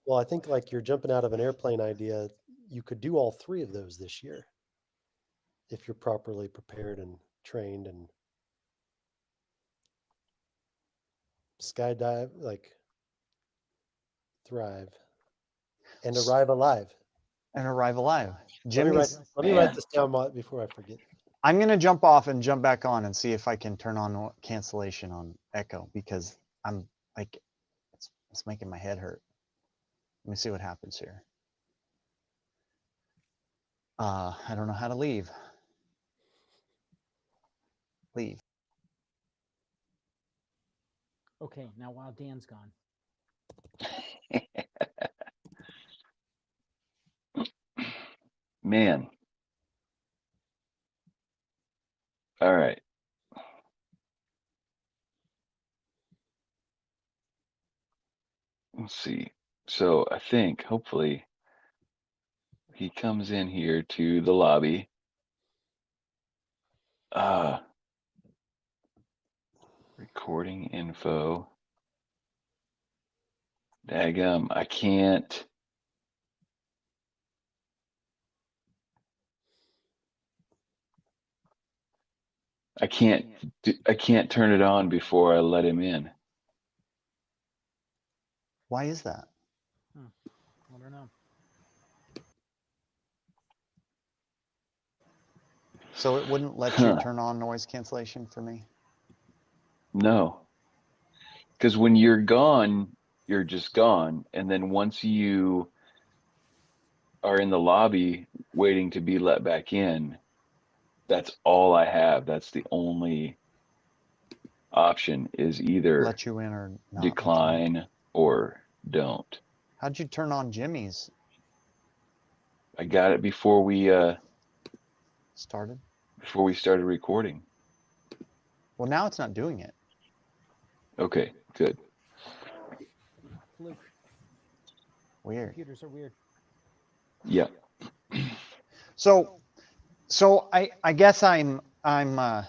S5: Well, I think like you're jumping out of an airplane idea, you could do all three of those this year if you're properly prepared and trained and skydive, like thrive and arrive alive.
S2: and arrive alive.
S5: Let me write.
S2: Jimmy's.
S5: Let me write
S1: Man,
S5: this down before I forget.
S2: I'm gonna jump off and jump back on and see if I can turn on cancellation on echo, because I'm like, it's making my head hurt. Let me see what happens here. I don't know how to leave. Leave.
S3: Okay, now while Dan's gone,
S1: Man. All right. Let's see. So I think hopefully he comes in here to the lobby. Recording info. Daggum, I can't. I can't turn it on before I let him in.
S2: Why is that?
S3: I don't know.
S2: So it wouldn't let you turn on noise cancellation for me?
S1: No. Because when you're gone, you're just gone. And then once you are in the lobby waiting to be let back in, that's all I have. That's the only option is either
S2: Let you in or not?
S1: decline or don't.
S2: How'd you turn on Jimmy's?
S1: I got it before we
S2: Started?
S1: started recording.
S2: Well, now it's not doing it.
S1: Okay, good.
S3: Fluke.
S2: Weird.
S3: Computers are weird.
S1: Yeah.
S2: So I guess I'm not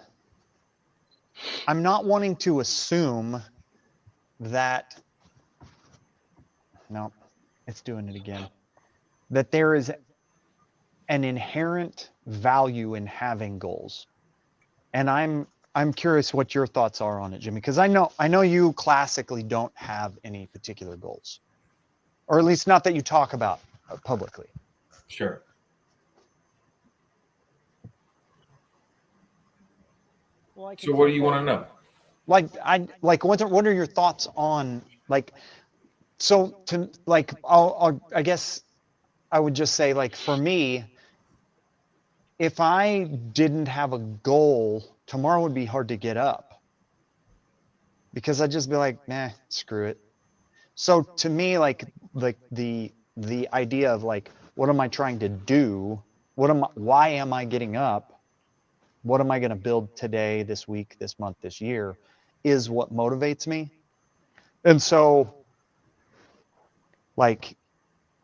S2: wanting to assume that, no, it's doing it again, that there is an inherent value in having goals. And I'm curious what your thoughts are on it, Jimmy, because I know you classically don't have any particular goals, or at least not that you talk about publicly.
S4: Sure.
S3: Well, I can
S4: So what do
S3: say
S4: you
S3: that-
S4: want to know?
S2: What are your thoughts on, like, so to, like, I guess I would just say, like, for me, if I didn't have a goal, tomorrow would be hard to get up because I'd just be like, nah, screw it. So to me, like the idea of, like, what am I trying to do? Why am I getting up? What am I going to build today, this week, this month, this year, is what motivates me. And so, like,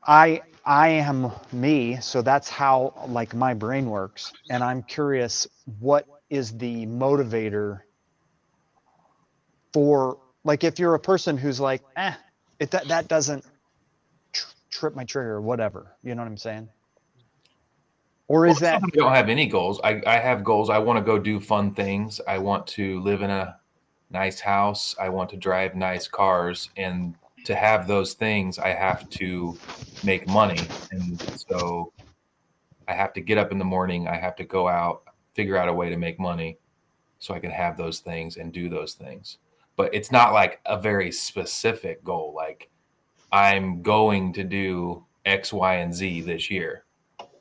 S2: I am me, so that's how, like, my brain works. And I'm curious, what is the motivator for, like, if you're a person who's like, that doesn't trip my trigger or whatever, you know what I'm saying? Or
S4: Well,
S2: is
S4: it's not
S2: that,
S4: that I don't have any goals. I have goals. I want to go do fun things. I want to live in a nice house. I want to drive nice cars. And to have those things, I have to make money. And so I have to get up in the morning. I have to go out, figure out a way to make money so I can have those things and do those things. But it's not like a very specific goal. Like I'm going to do X, Y, and Z this year.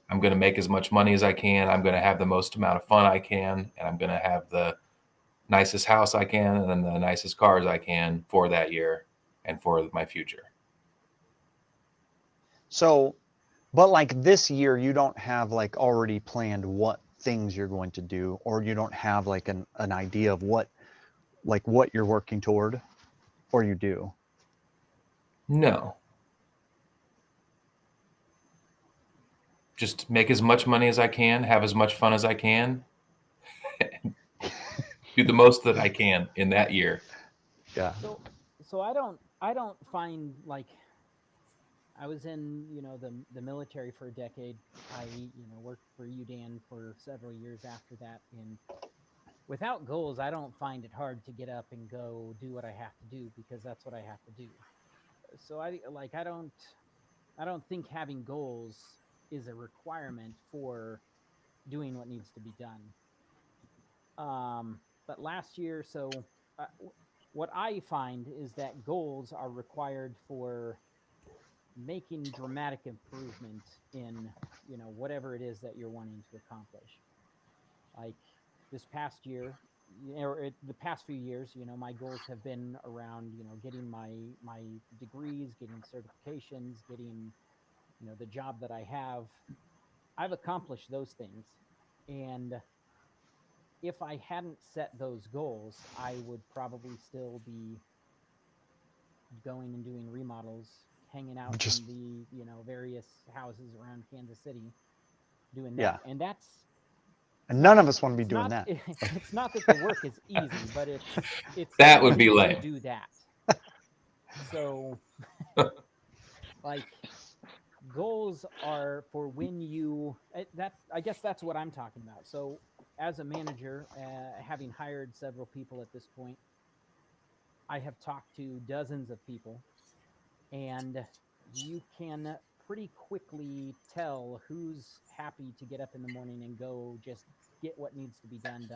S4: I'm going to make as much money as I can. I'm going to have the most amount of fun I can, and I'm going to have the nicest house I can and then the nicest cars I can for that year and for my future.
S2: so, but like this year, you don't have, like, already planned what things you're going to do, or you don't have, like, an idea of what you're working toward, or you do?
S4: No. Just make as much money as I can, have as much fun as I can, do the most that I can in that year.
S2: Yeah.
S3: So I don't find, like, I was in, the military for a decade. I, worked for UDAN for several years after that. And without goals, I don't find it hard to get up and go do what I have to do because that's what I have to do. So I don't think having goals is a requirement for doing what needs to be done. But last year, uh, what I find is that goals are required for making dramatic improvement in, whatever it is that you're wanting to accomplish. Like this past year, the past few years, my goals have been around, getting my degrees, getting certifications, getting, the job that I have. I've accomplished those things, and if I hadn't set those goals, I would probably still be going and doing remodels, hanging out
S2: Just
S3: in the various houses around Kansas City, doing
S2: yeah.
S3: that. And that's
S2: And
S3: it's
S2: none
S3: not
S2: of us want to be
S3: it's
S2: doing
S3: not
S2: that.
S3: it's not that the work is easy, but it's
S4: That would
S3: easy
S4: be
S3: to
S4: lame.
S3: do that. So like goals are for when you that I guess that's what I'm talking about. So as a manager, having hired several people at this point, I have talked to dozens of people, and you can pretty quickly tell who's happy to get up in the morning and go just get what needs to be done,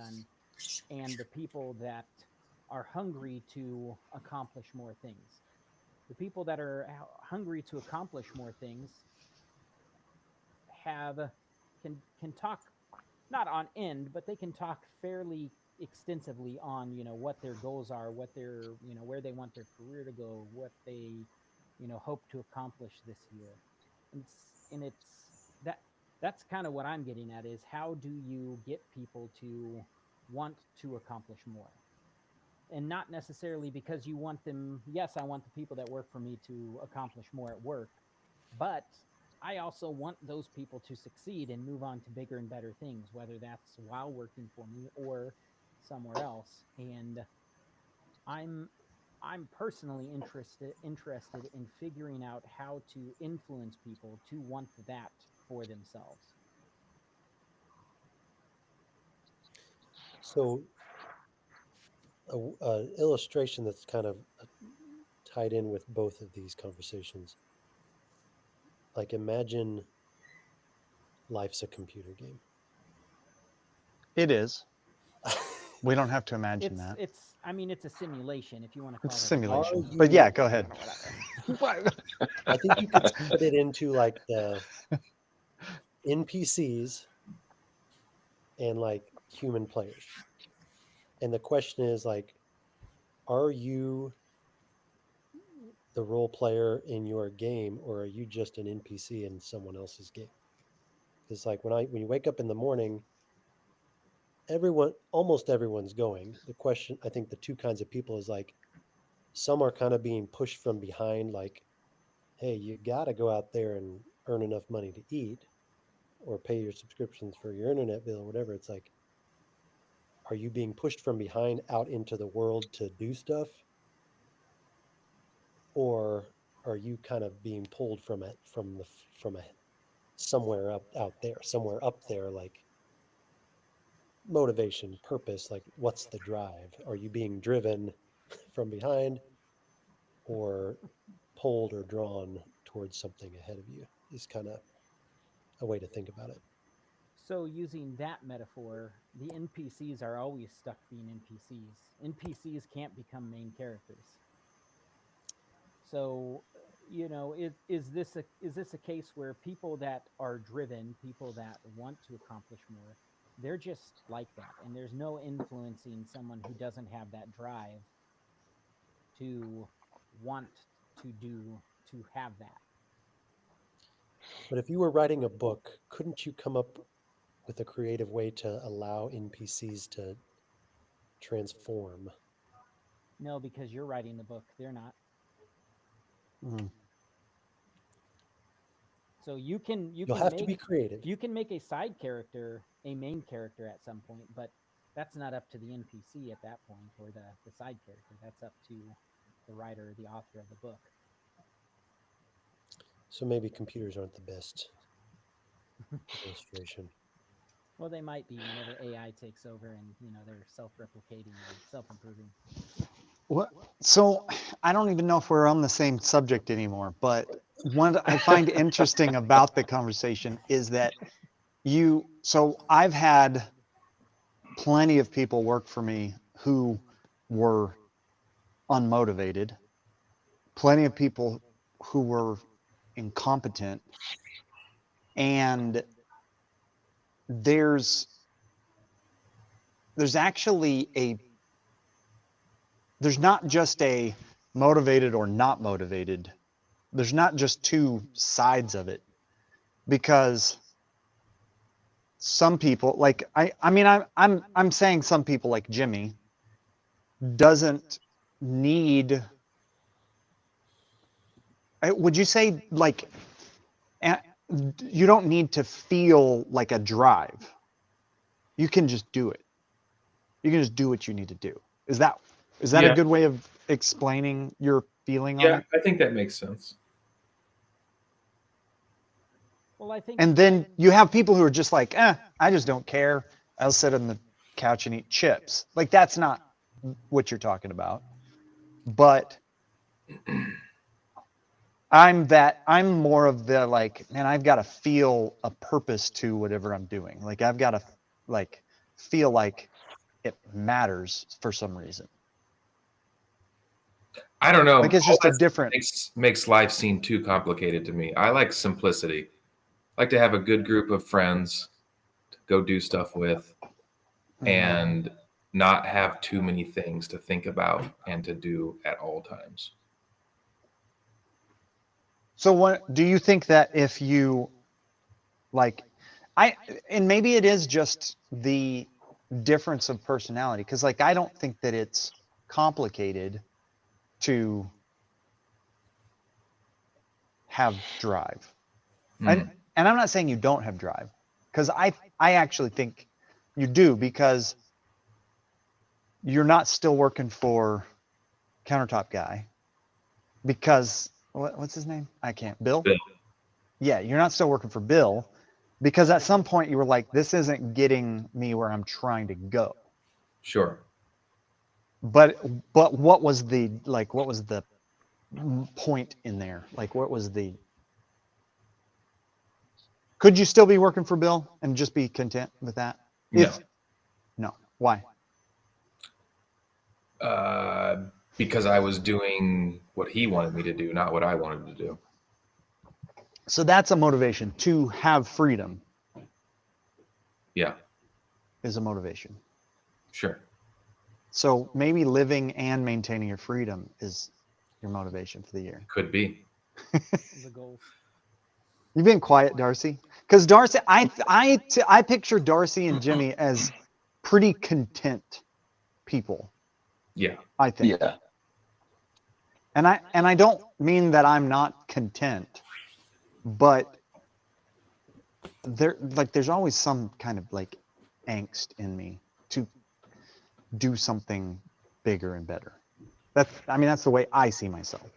S3: and the people that are hungry to accomplish more things. The people that are hungry to accomplish more things have can talk not on end, but they can talk fairly extensively on what their goals are, what their where they want their career to go, what they hope to accomplish this year. And it's that that's kind of what I'm getting at, is how do you get people to want to accomplish more, and not necessarily because you want them. Yes, I want the people that work for me to accomplish more at work, but I also want those people to succeed and move on to bigger and better things, whether that's while working for me or somewhere else. And I'm I'm personally interested in figuring out how to influence people to want that for themselves.
S5: So, a illustration that's kind of tied in with both of these conversations. Like, imagine life's a computer game.
S2: It is. We don't have to imagine that.
S3: It's I mean it's a simulation, if you want to
S2: It's
S3: call
S2: a
S3: it a
S2: simulation.
S5: Are
S3: simulation.
S2: But
S5: you?
S2: yeah, go ahead.
S3: Whatever.
S5: I think you could split it into like the NPCs and like human players. And the question is like, are you the role player in your game, or are you just an NPC in someone else's game? Because like when you wake up in the morning, almost everyone's going. The question, I think the two kinds of people is like, some are kind of being pushed from behind, like, hey, you got to go out there and earn enough money to eat or pay your subscriptions for your internet bill or whatever. It's like, are you being pushed from behind out into the world to do stuff, or are you kind of being pulled from a somewhere up out there, somewhere up there, like motivation, purpose, like what's the drive? Are you being driven from behind or pulled or drawn towards something ahead of you? Is kind of a way to think about it.
S3: So, using that metaphor, the NPCs are always stuck being NPCs. NPCs can't become main characters. So, is this a case where people that are driven, people that want to accomplish more, they're just like that, and there's no influencing someone who doesn't have that drive to want to have that.
S5: But if you were writing a book, couldn't you come up with a creative way to allow NPCs to transform?
S3: No, because you're writing the book, they're not.
S2: Mhm.
S3: So you
S5: You'll
S3: can
S5: have to be
S3: make
S5: creative.
S3: you can make a side character a main character at some point, but that's not up to the NPC at that point, or the side character. That's up to the writer, the author of the book.
S5: So maybe computers aren't the best illustration.
S3: Well, they might be whenever AI takes over and they're self-replicating and self-improving.
S2: What? So I don't even know if we're on the same subject anymore, but what I find interesting about the conversation is that so I've had plenty of people work for me who were unmotivated, plenty of people who were incompetent, and there's there's actually there's not just a motivated or not motivated. There's not just two sides of it, because some people, like I'm saying some people like Jimmy doesn't need, would you say, like, you don't need to feel like a drive. You can just do it. You can just do what you need to do. Is that
S4: Yeah.
S2: a good way of explaining your feeling on
S4: Yeah,
S2: it?
S4: I think that makes sense.
S3: Well, I think.
S2: And then you have people who are just like, I just don't care. I'll sit on the couch and eat chips. Like, that's not what you're talking about. But I'm more of the, like, man, I've got to feel a purpose to whatever I'm doing. Like, I've got to, like, feel like it matters for some reason.
S4: I don't know.
S2: Like, it's just
S4: All
S2: a
S4: that
S2: different.
S4: makes life seem too complicated to me. I like simplicity. I like to have a good group of friends to go do stuff with, and not have too many things to think about and to do at all times.
S2: So what do you think that if you, like, and maybe it is just the difference of personality, because, like, I don't think that it's complicated to have drive. And I'm not saying you don't have drive, because I actually think you do, because you're not still working for Countertop Guy, because what's his name? I can't. Bill?
S4: Bill.
S2: Yeah, you're not still working for Bill, because at some point you were like, this isn't getting me where I'm trying to go.
S4: Sure.
S2: But what was the, like, what was the point in there? Like, what was the, could you still be working for Bill and just be content with that?
S4: No.
S2: No. Why?
S4: Because I was doing what he wanted me to do, not what I wanted to do.
S2: So that's a motivation. To have freedom
S4: Yeah,
S2: is a motivation.
S4: sure.
S2: So maybe living and maintaining your freedom is your motivation for the year.
S4: Could be.
S3: The goals.
S2: You've been quiet, Darcy. Because Darcy, I picture Darcy and Jimmy as pretty content people.
S4: Yeah.
S2: I think.
S1: Yeah.
S2: And I don't mean that I'm not content, but there's always some kind of, like, angst in me to do something bigger and better. That's the way I see myself.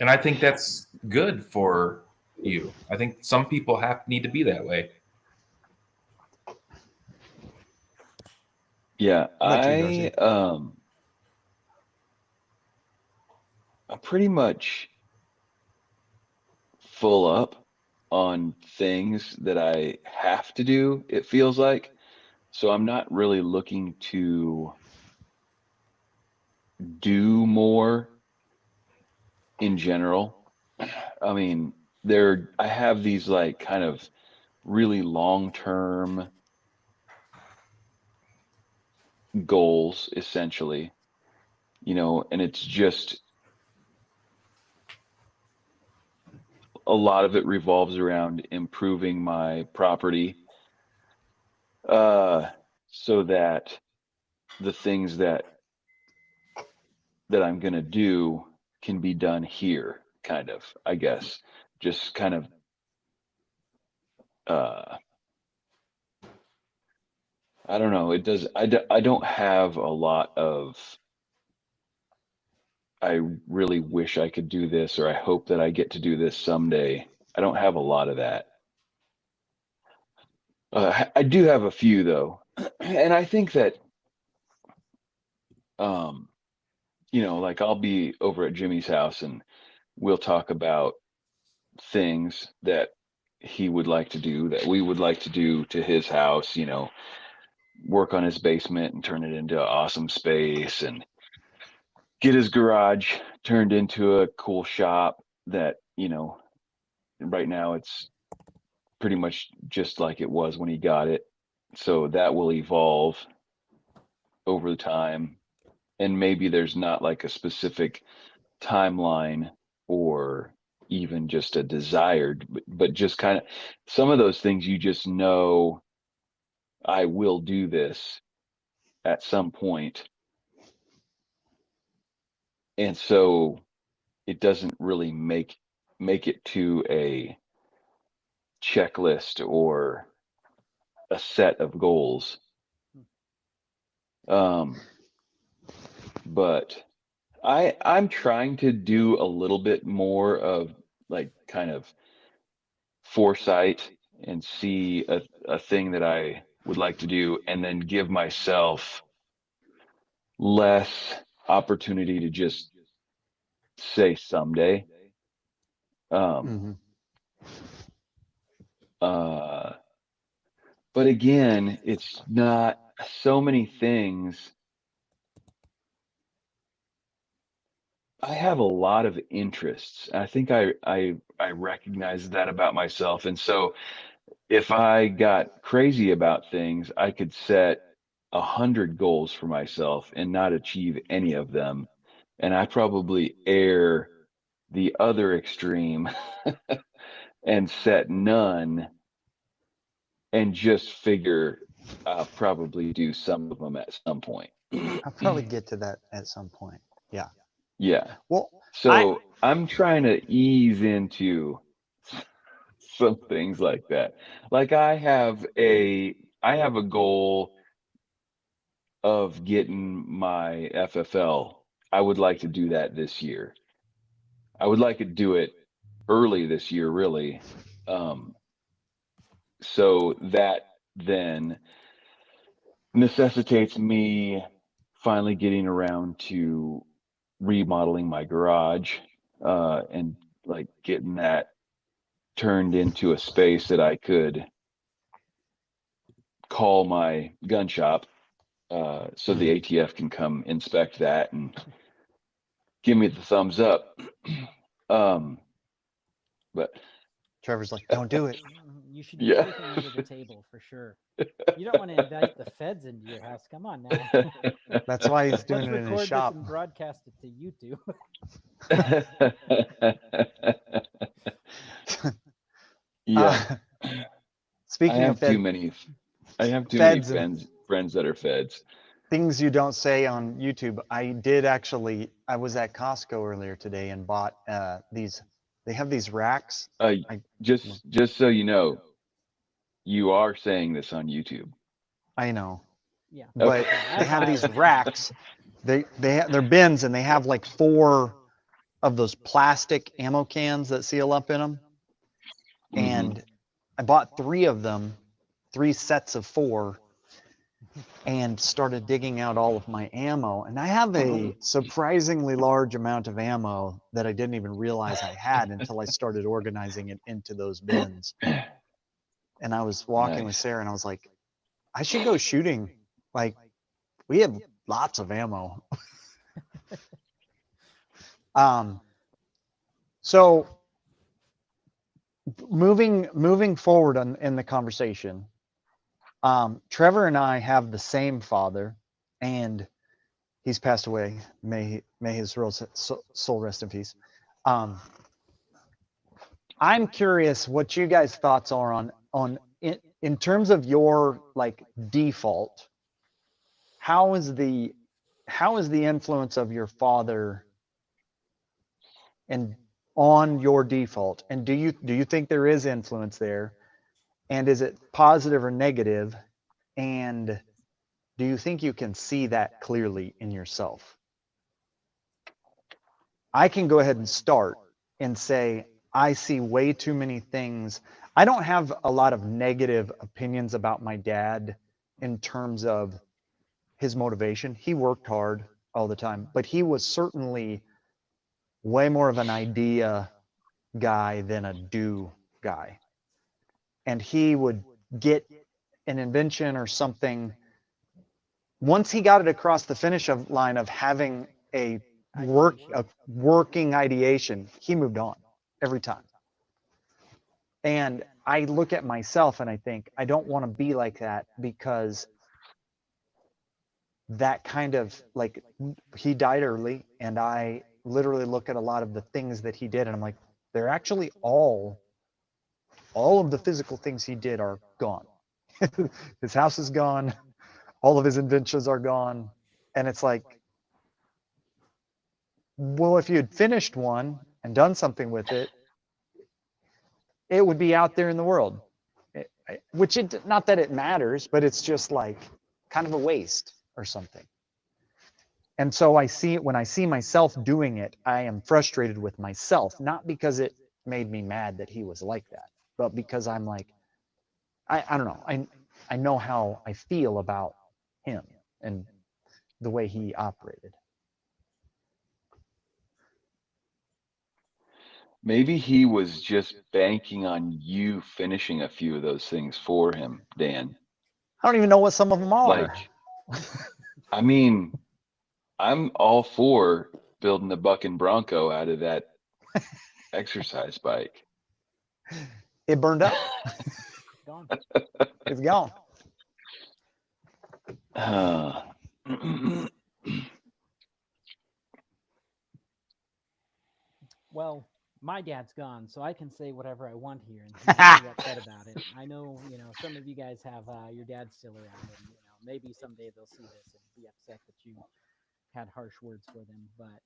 S4: And I think that's good for you. I think some people need to be that way.
S1: Yeah,
S2: What about you, Darcy?
S1: I'm pretty much full up on things that I have to do, it feels like. So I'm not really looking to do more in general. I mean, I have these, like, kind of really long-term goals, essentially, and it's just a lot of it revolves around improving my property, so that the things that I'm going to do can be done here, kind of, I guess. Just kind of, I don't know. I don't have a lot of, I really wish I could do this, or I hope that I get to do this someday. I don't have a lot of that. I do have a few, though. And I think that, like, I'll be over at Jimmy's house and we'll talk about things that he would like to do, that we would like to do to his house, work on his basement and turn it into an awesome space, and get his garage turned into a cool shop that, right now it's pretty much just like it was when he got it. So that will evolve over the time. And maybe there's not like a specific timeline or even just a desired, but just kind of some of those things you just know I will do this at some point. And so it doesn't really make it to a checklist or a set of goals. But I'm trying to do a little bit more of like kind of foresight and see a thing that I would like to do and then give myself less opportunity to just say someday.
S2: Mm-hmm.
S1: Uh, but again, it's not so many things. I have a lot of interests. I think I recognize that about myself. And so if I got crazy about things, I could set 100 goals for myself and not achieve any of them. And I probably err the other extreme and set none and just figure I'll probably do some of them at some point.
S2: I'll probably get to that at some point. Yeah.
S1: Yeah.
S2: Well,
S1: So I'm trying to ease into some things like that. Like I have a goal of getting my FFL. I would like to do that this year. I would like to do it early this year, really. Um, so that then necessitates me finally getting around to remodeling my garage and like getting that turned into a space that I could call my gun shop so the ATF can come inspect that and give me the thumbs up. But
S2: Trevor's like, don't do it.
S3: You should do
S1: yeah.
S3: everything under the table for sure. You don't want to invite the feds into your house. Come on now.
S2: That's why he's doing
S3: Let's
S2: it in his
S3: record
S2: shop.
S3: this and broadcast it to YouTube.
S1: Yeah.
S2: Speaking of
S1: I have too many
S2: feds and
S1: friends that are feds.
S2: things you don't say on YouTube, I was at Costco earlier today and bought they have these racks.
S1: Just so you know, you are saying this on YouTube.
S2: I know,
S3: Yeah.
S2: but
S1: Okay.
S2: they have these racks. They're bins and they have like 4 of those plastic ammo cans that seal up in them. And I bought 3 of them, 3 sets of 4, and started digging out all of my ammo. And I have a surprisingly large amount of ammo that I didn't even realize I had until I started organizing it into those bins. And I was walking with
S1: Nice.
S2: Sarah and I was like, I should go shooting. Like, we have lots of ammo. So moving forward in the conversation, Trevor and I have the same father, and he's passed away. May his soul rest in peace. I'm curious what you guys' thoughts are on in terms of your like default. How is the influence of your father and on your default? And do you think there is influence there? And is it positive or negative? And do you think you can see that clearly in yourself? I can go ahead and start and say, I see way too many things. I don't have a lot of negative opinions about my dad in terms of his motivation. He worked hard all the time, but he was certainly way more of an idea guy than a do guy. And he would get an invention or something. Once he got it across the finish line of having a working ideation, he moved on every time. And I look at myself and I think I don't want to be like that, because that kind of like, he died early, and I literally look at a lot of the things that he did and I'm like, they're actually all of the physical things he did are gone. His house is gone, all of his inventions are gone, and it's like, well, if you had finished one and done something with it, it would be out there in the world. Which, it, not that it matters, but it's just like kind of a waste or something. And so I see it when I see myself doing it, I am frustrated with myself, not because it made me mad that he was like that, but because I'm like, I don't know. I know how I feel about him and the way he operated.
S1: Maybe he was just banking on you finishing a few of those things for him, Dan.
S2: I don't even know what some of them are.
S1: Like, I mean, I'm all for building a bucking Bronco out of that exercise bike.
S2: It burned up.
S3: Gone.
S2: It's gone.
S1: Uh,
S3: Well, my dad's gone, so I can say whatever I want here, and he won't be upset about it. I know, some of you guys have your dad still around, and maybe someday they'll see this and be upset that you had harsh words for them. But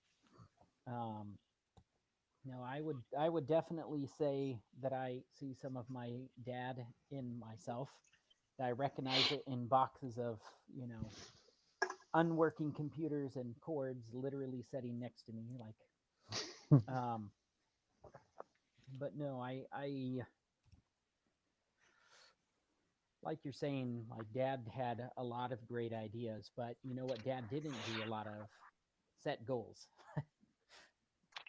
S3: no, I would definitely say that I see some of my dad in myself. That I recognize it in boxes of unworking computers and cords literally sitting next to me, like. But no, I like you're saying, like dad had a lot of great ideas, but you know what dad didn't do a lot of? Set goals.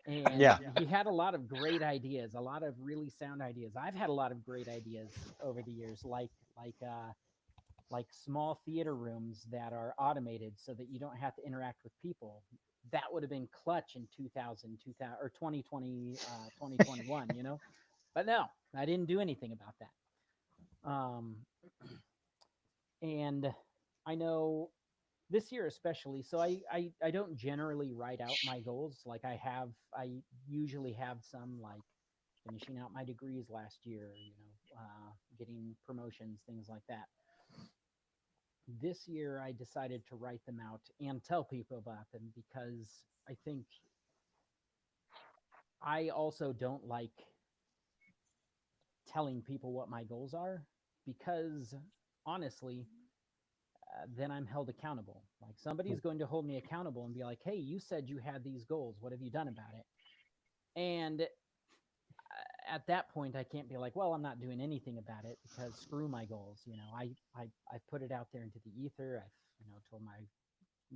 S3: And
S2: Yeah.
S3: he had a lot of great ideas, a lot of really sound ideas. I've had a lot of great ideas over the years, like small theater rooms that are automated so that you don't have to interact with people. That would have been clutch in 2000, 2000 or 2020, 2021, But no, I didn't do anything about that. And I know this year especially, so I don't generally write out my goals. Like I usually have some, like finishing out my degrees last year, getting promotions, things like that. This year I decided to write them out and tell people about them, because I think I also don't like telling people what my goals are, because honestly, then I'm held accountable. Like somebody's going to hold me accountable and be like, hey, you said you had these goals. What have you done about it? And at that point, I can't be like, well, I'm not doing anything about it, because screw my goals. I've put it out there into the ether. I've, told my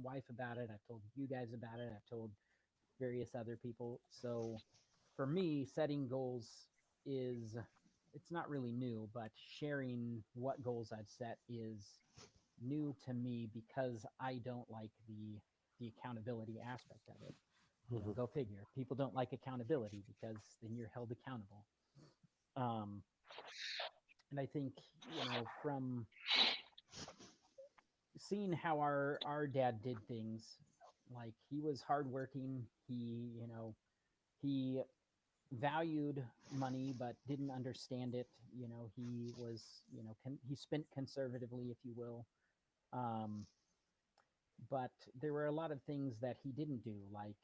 S3: wife about it. I've told you guys about it. I've told various other people. So for me, setting goals is, it's not really new, but sharing what goals I've set is new to me, because I don't like the accountability aspect of it. Go figure. People don't like accountability, because then you're held accountable. And I think, from seeing how our dad did things, like he was hardworking. He valued money but didn't understand it. He was, he spent conservatively, if you will. Um, but there were a lot of things that he didn't do, like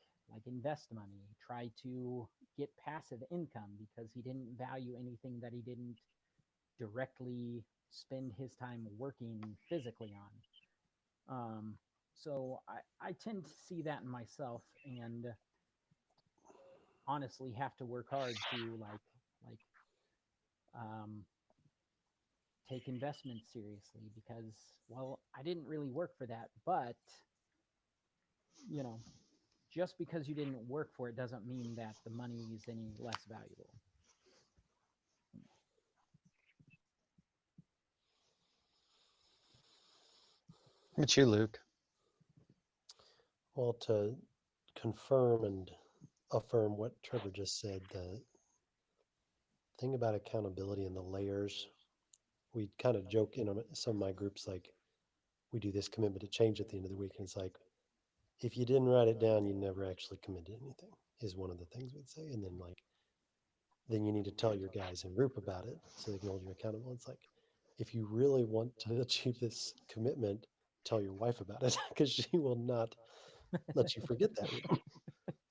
S3: invest money, try to get passive income, because he didn't value anything that he didn't directly spend his time working physically on. So I tend to see that in myself, and honestly have to work hard to like um, take investments seriously, because, well, I didn't really work for that. But you know just because you didn't work for it doesn't mean that the money is any less valuable.
S2: It's you, Luke.
S5: Well, to confirm and affirm what Trevor just said, thing about accountability and the layers, we kind of joke in some of my groups, like we do this commitment to change at the end of the week. And it's like, if you didn't write it down, you never actually committed anything, is one of the things we'd say. And then like, then you need to tell your guys in group about it so they can hold you accountable. It's like, if you really want to achieve this commitment, tell your wife about it because she will not let you forget that week.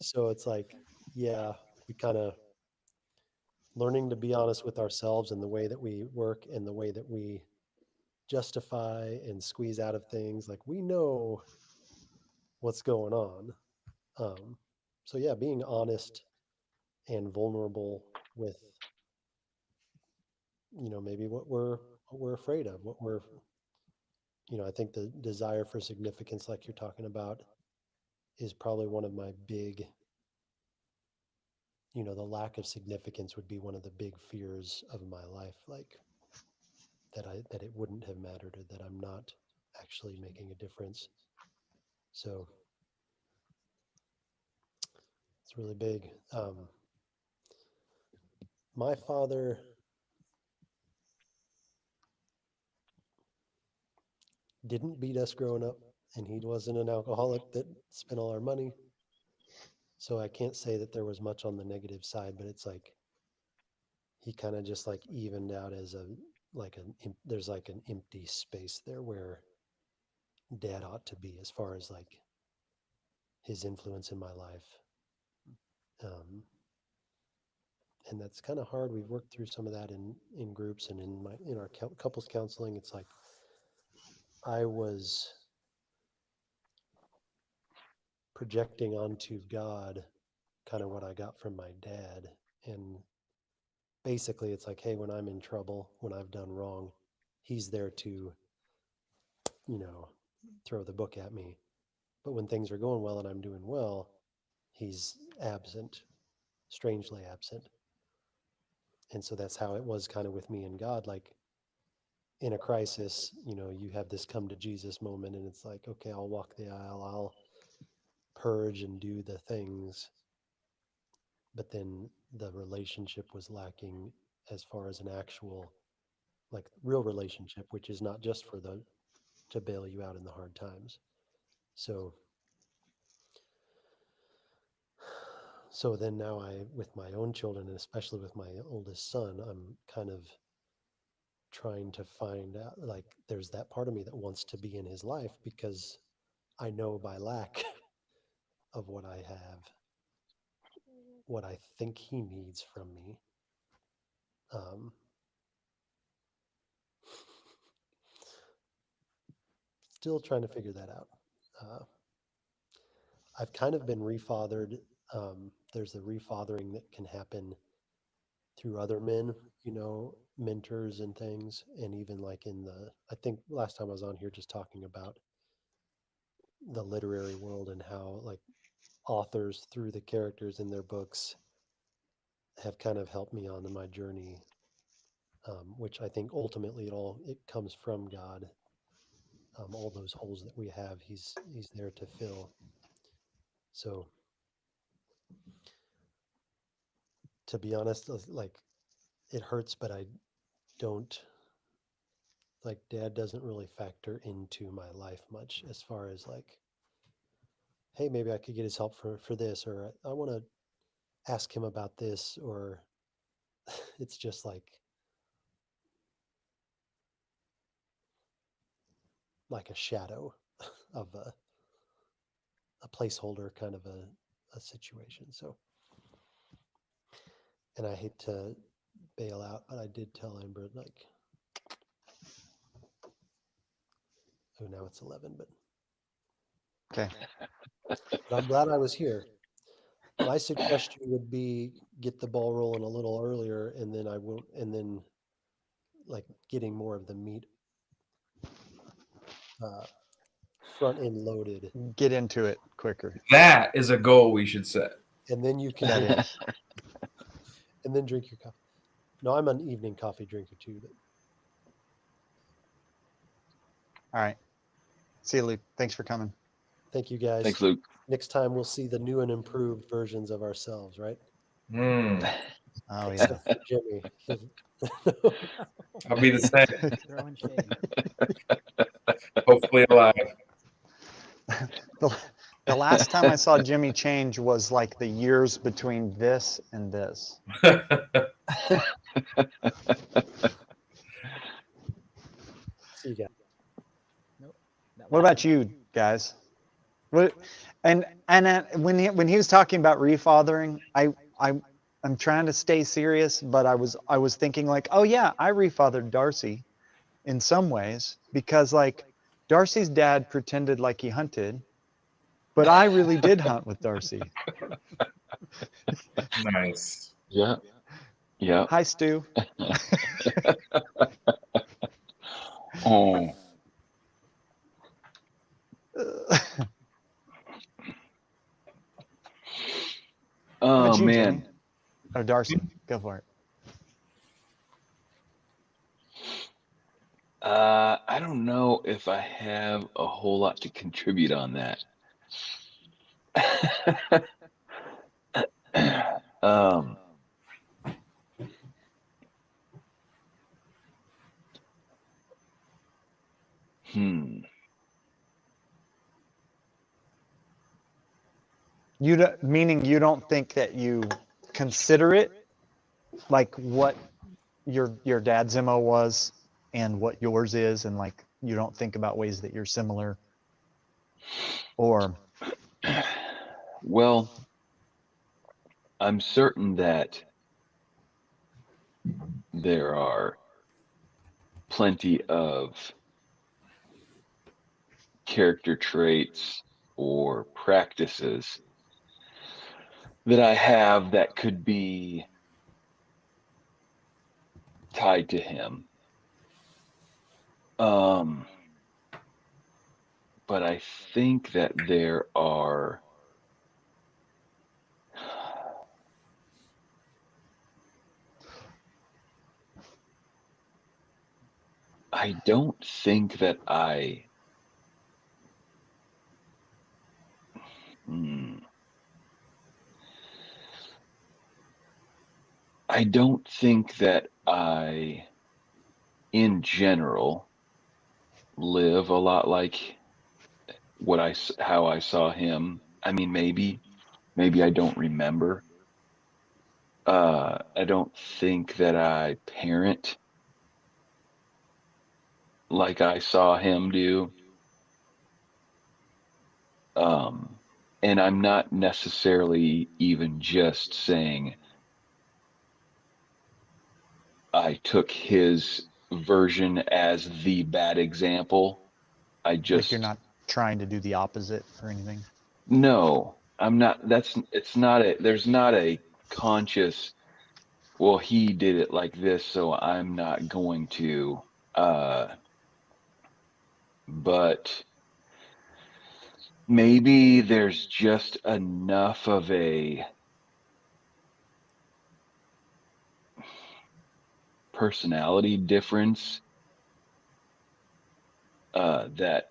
S5: So it's like, yeah, we kind of learning to be honest with ourselves and the way that we work and the way that we justify and squeeze out of things. Like we know what's going on. Um, so yeah, being honest and vulnerable with, maybe what we're afraid of, what we're, I think the desire for significance, like you're talking about, is probably one of my big, the lack of significance would be one of the big fears of my life. Like that it wouldn't have mattered or that I'm not actually making a difference. So it's really big. My father didn't beat us growing up, and he wasn't an alcoholic that spent all our money. So I can't say that there was much on the negative side, but it's like he kind of just like evened out as there's like an empty space there where dad ought to be as far as like his influence in my life. Um, and that's kind of hard. We've worked through some of that in groups and in our couples counseling. It's like I was projecting onto God kind of what I got from my dad. And basically it's like, hey, when I'm in trouble, when I've done wrong, he's there to, throw the book at me. But when things are going well and I'm doing well, he's absent, strangely absent. And so that's how it was kind of with me and God. Like in a crisis, you have this come to Jesus moment, and it's like, okay, I'll walk the aisle, I'll purge and do the things. But then the relationship was lacking as far as an actual, like real relationship, which is not just for to bail you out in the hard times. So then now with my own children, and especially with my oldest son, I'm kind of trying to find out, like, there's that part of me that wants to be in his life because I know by lack of what I have, what I think he needs from me. Still trying to figure that out. I've kind of been refathered. There's the refathering that can happen through other men, mentors and things. And even like I think last time I was on here just talking about the literary world and how like authors through the characters in their books have kind of helped me on my journey, which I think ultimately it comes from God. All those holes that we have, he's there to fill. So to be honest, like it hurts, but I don't, like dad doesn't really factor into my life much as far as like, hey, maybe I could get his help for this, or I want to ask him about this, or it's just like a shadow of a placeholder kind of a situation. So, and I hate to bail out, but I did tell Amber, like, oh, now it's 11, but
S2: Okay.
S5: I'm glad I was here. My suggestion would be get the ball rolling a little earlier, and then like getting more of the meat front end loaded,
S2: Get into it quicker.
S4: That is a goal we should set.
S5: and then you can
S2: That
S5: drink,
S2: is.
S5: and then drink your coffee. No, I'm an evening coffee drinker too, but
S2: All right. See you, Luke. Thanks for coming.
S5: thank you guys.
S1: Thanks, Luke.
S5: Next time we'll see the new and improved versions of ourselves, right?
S4: Mm.
S2: Oh yeah.
S5: except for Jimmy.
S4: I'll be the same.
S3: Throwing shade.
S4: Hopefully alive.
S2: The last time I saw Jimmy change was like the years between this and this.
S5: So you got
S3: Nope. That
S2: What
S3: last
S2: about you guys? What and when he was talking about refathering, I'm trying to stay serious, but I was thinking like, oh yeah, I refathered Darcy in some ways because like Darcy's dad pretended like he hunted, but I really did hunt with Darcy.
S4: Nice.
S1: Yeah. Yeah.
S2: Hi, Stu.
S1: Oh.
S2: How
S1: Oh
S2: about you, Jimmy?
S1: man.
S2: Oh, Darcy, go for it.
S1: I don't know if I have a whole lot to contribute on that. um, hmm.
S2: Meaning you don't think that you consider it like what your dad's MO was and what yours is, and like you don't think about ways that you're similar, or
S1: Well, I'm certain that there are plenty of character traits or practices that I have that could be tied to him. Um, but I think that there are I don't think that hmm, I don't think that I, in general, live a lot like how I saw him. I mean, maybe I don't remember. I don't think that I parent like I saw him do. Um, and I'm not necessarily even just saying I took his version as the bad example. I
S2: like you're
S1: just,
S2: not trying to do the opposite or anything.
S1: no, I'm not, it's not there's not a conscious, well, he did it like this, so I'm not going to. Uh, but maybe there's just enough of a personality difference that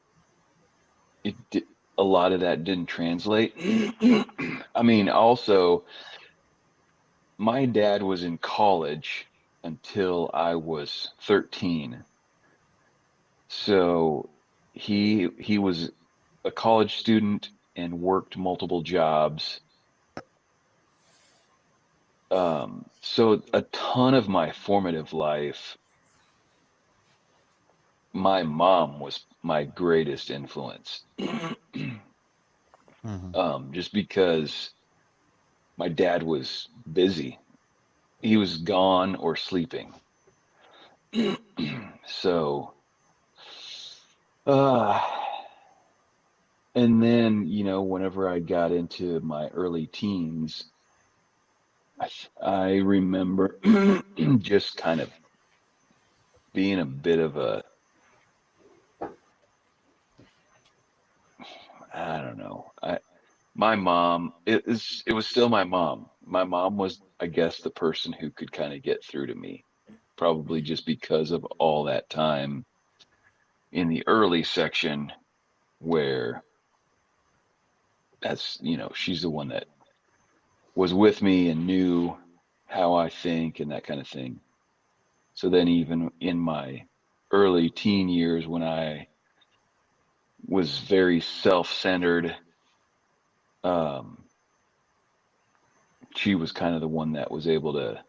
S1: a lot of that didn't translate. I mean, also, my dad was in college until I was 13. So he was a college student and worked multiple jobs. So a ton of my formative life, my mom was my greatest influence.
S2: Mm-hmm.
S1: Just because my dad was busy. He was gone or sleeping. So, uh, and then, whenever I got into my early teens, I remember just kind of being a bit of a, I don't know. My mom, it was still my mom. My mom was, I guess, the person who could kind of get through to me, probably just because of all that time in the early section where she's the one that was with me and knew how I think and that kind of thing. So then, even in my early teen years, when I was very self-centered, um, she was kind of the one that was able to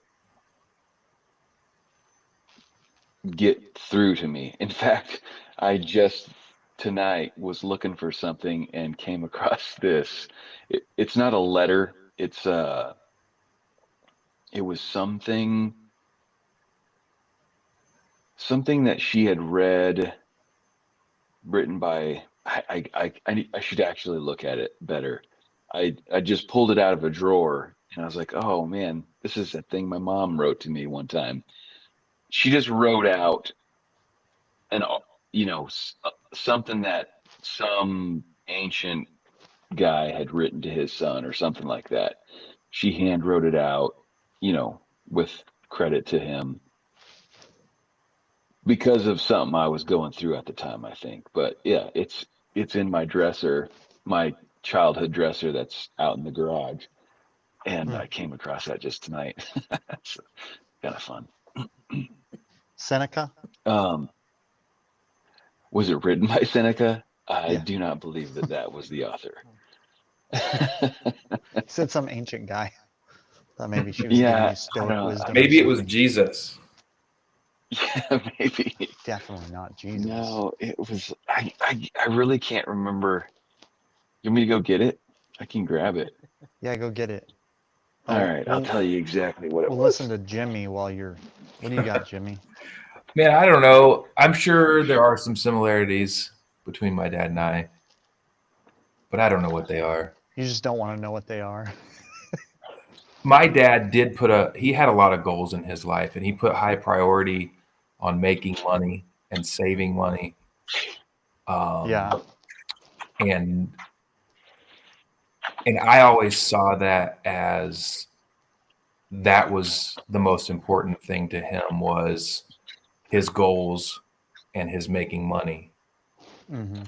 S1: get through to me. In fact, I just tonight was looking for something and came across this. It's not a letter. It was something that she had read, written by. I should actually look at it better. I just pulled it out of a drawer and I was like, oh man, this is a thing my mom wrote to me one time. She just wrote out an something that some ancient guy had written to his son or something like that. She hand wrote it out, with credit to him because of something I was going through at the time, I think. But yeah, it's in my dresser, my childhood dresser that's out in the garage, and
S2: Hmm.
S1: I came across that just tonight. It's kind of fun.
S2: Seneca?
S1: Um, was it written by Seneca? I
S2: Yeah.
S1: do not believe that that was the author.
S2: He said some ancient guy. Thought maybe she was giving
S1: Yeah,
S2: you
S1: I
S2: stoic
S1: don't.
S2: wisdom or
S4: Maybe it was
S2: something.
S4: Jesus.
S1: Yeah, maybe.
S2: Definitely not Jesus.
S1: No, it was. I really can't remember. You want me to go get it? I can grab it.
S2: Yeah, go get it.
S1: All
S2: Oh,
S1: right, I'll tell you exactly what it
S2: we'll
S1: was.
S2: listen to Jimmy while you're. What do you got, Jimmy?
S4: Man, I don't know. I'm sure there are some similarities between my dad and I, but I don't know what they are.
S2: You just don't want to know what they are.
S4: My dad he had a lot of goals in his life, and he put high priority on making money and saving money.
S2: Yeah.
S4: And I always saw that as that was the most important thing to him, was his goals and his making money.
S2: Mm-hmm.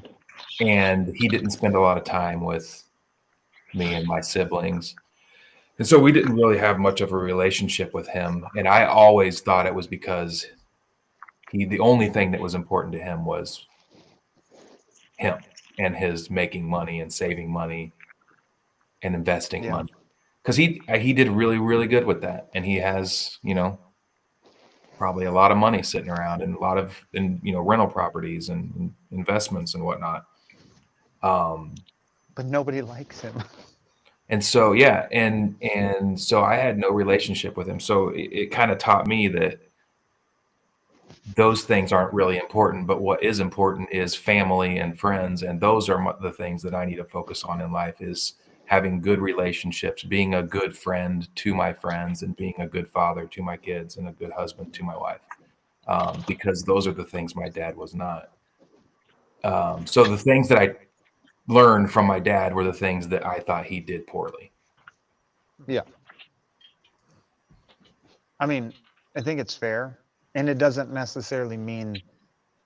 S4: And he didn't spend a lot of time with me and my siblings. And so we didn't really have much of a relationship with him. And I always thought it was because the only thing that was important to him was him and his making money and saving money and investing
S2: Yeah.
S4: money. Because he did really, really good with that. And he has, probably a lot of money sitting around and a lot of rental properties and investments and whatnot.
S2: But nobody likes him.
S4: And so, yeah, and so I had no relationship with him. So it kind of taught me that those things aren't really important, but what is important is family and friends. And those are the things that I need to focus on in life, is having good relationships, being a good friend to my friends, and being a good father to my kids and a good husband to my wife. Because those are the things my dad was not. So the things that I learned from my dad were the things that I thought he did poorly.
S2: Yeah. I mean, I think it's fair. And it doesn't necessarily mean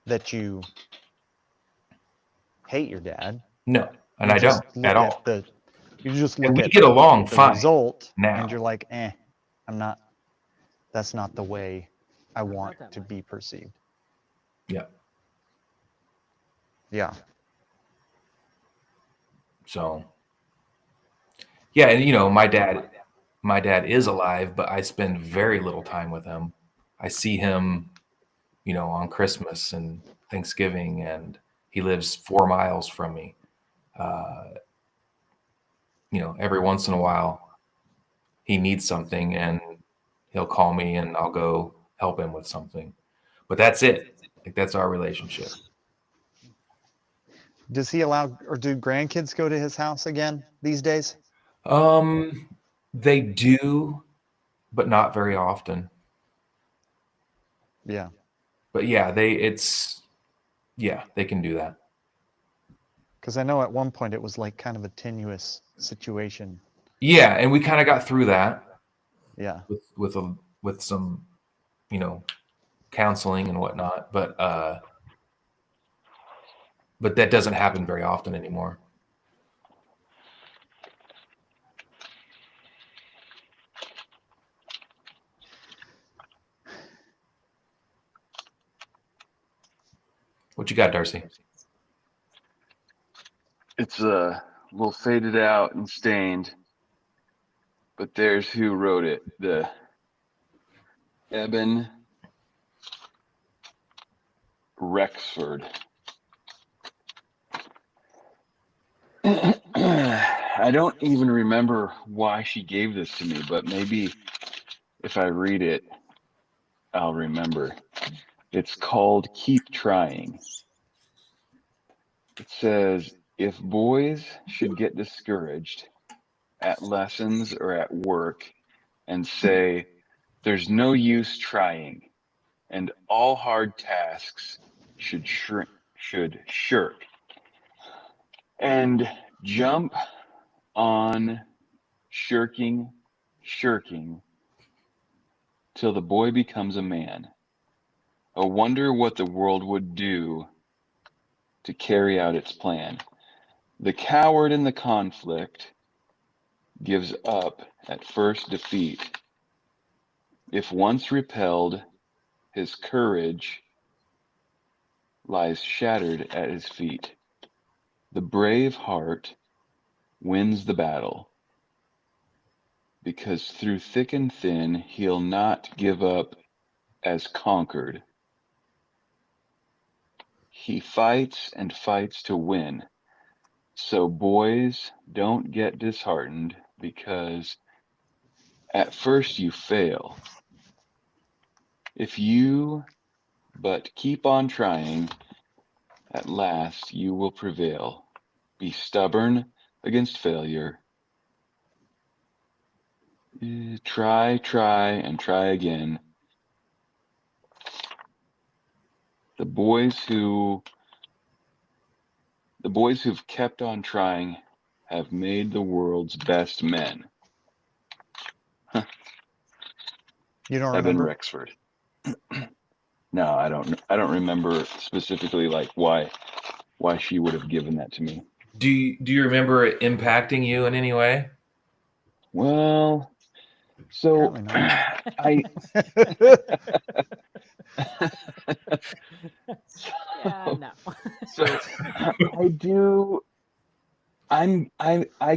S2: that you hate your dad.
S4: No, and
S2: You
S4: I don't
S2: just
S4: at
S2: look
S4: all.
S2: at the you just
S4: And
S2: look
S4: we
S2: at
S4: get along
S2: the
S4: fine
S2: result
S4: now.
S2: and you're like, I'm not, that's not the way I
S3: Not
S2: want
S3: that
S2: to
S3: way.
S2: be perceived.
S4: Yeah.
S2: Yeah.
S4: So, yeah, and my dad is alive, but I spend very little time with him. I see him, on Christmas and Thanksgiving, and he lives 4 miles from me. Every once in a while he needs something and he'll call me and I'll go help him with something. But that's it. Like, that's our relationship.
S2: Does he allow, or do grandkids go to his house again these days?
S4: They do, but not very often.
S2: Yeah.
S4: But yeah, they can do that.
S2: Because I know at one point it was like kind of a tenuous situation.
S4: Yeah, and we kind of got through that
S2: Yeah.
S4: with some, counseling and whatnot, but that doesn't happen very often anymore. What you got, Darcy?
S1: It's a little faded out and stained, but there's who wrote it. The Eben Rexford. I don't even remember why she gave this to me, but maybe if I read it, I'll remember. It's called Keep Trying. It says, if boys should get discouraged at lessons or at work and say, there's no use trying, and all hard tasks should shirk, and jump on shirking till the boy becomes a man. I wonder what the world would do to carry out its plan. The coward in the conflict gives up at first defeat. If once repelled, his courage lies shattered at his feet. The brave heart wins the battle, because through thick and thin he'll not give up as conquered. He fights and fights to win. So boys, don't get disheartened because at first you fail. If you but keep on trying, at last you will prevail. Be stubborn against failure. Try, and try again. The boys who've kept on trying have made the world's best men.
S2: You don't
S1: Eben
S2: remember?
S1: Rexford. No, I don't remember specifically like why she would have given that to me.
S4: Do you remember it impacting you in any way?
S1: Well, so
S2: Apparently not.
S1: I
S3: Yeah, no.
S1: so I do I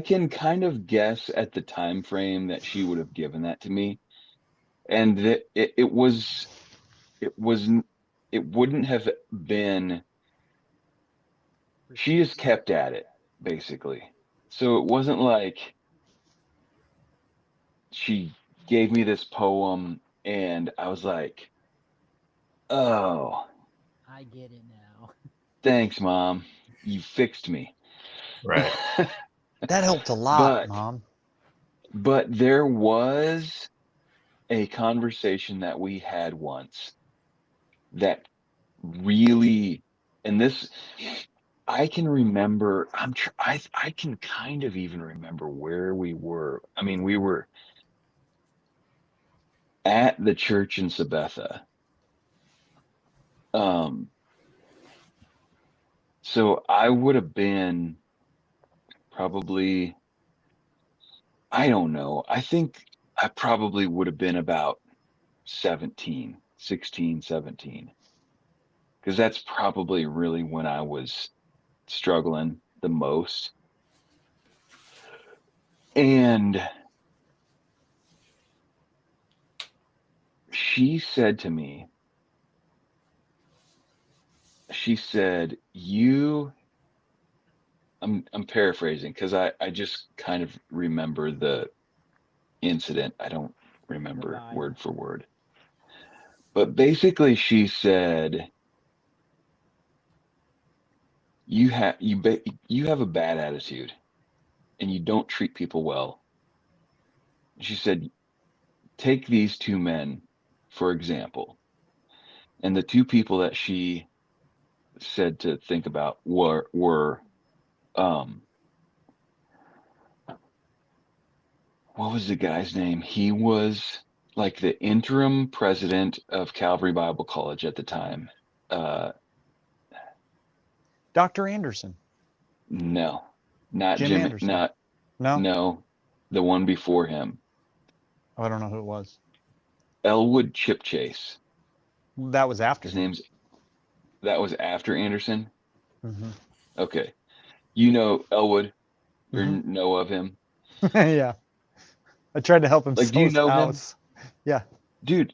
S1: can kind of guess at the time frame that she would have given that to me, and that it wouldn't have been. She just kept at it, basically. So it wasn't like she gave me this poem and I was like, oh,
S3: I get it now.
S1: thanks, Mom. You fixed me.
S4: Right.
S2: That helped a lot,
S1: But
S2: Mom.
S1: there was a conversation that we had once that really, and this, I can remember, I can kind of even remember where we were. I mean, we were at the church in Sabetha. So I would have been probably, I don't know. I think I probably would have been about 17, 16, 17. Because that's probably really when I was struggling the most. And she said to me, she said, I'm paraphrasing because I just kind of remember the incident. I don't remember word for word. But basically she said, you have a bad attitude and you don't treat people well. She said, take these two men, for example. And the two people that she said to think about were what was the guy's name? He was like the interim president of Calvary Bible College at the time.
S2: Dr. Anderson.
S1: No, not
S2: Jim
S1: Jimmy.
S2: Anderson.
S1: Not
S2: No?
S1: no, the one before him.
S2: Oh, I don't know who it was.
S1: Elwood Chipchase.
S2: That was after
S1: His
S2: him.
S1: name's that was after Anderson?
S2: Hmm.
S1: Okay. You know Elwood, or
S2: Mhm.
S1: know of him?
S2: Yeah. I tried to help him
S1: Like, do
S2: sell
S1: you
S2: his
S1: know him?
S2: house. Yeah.
S1: Dude,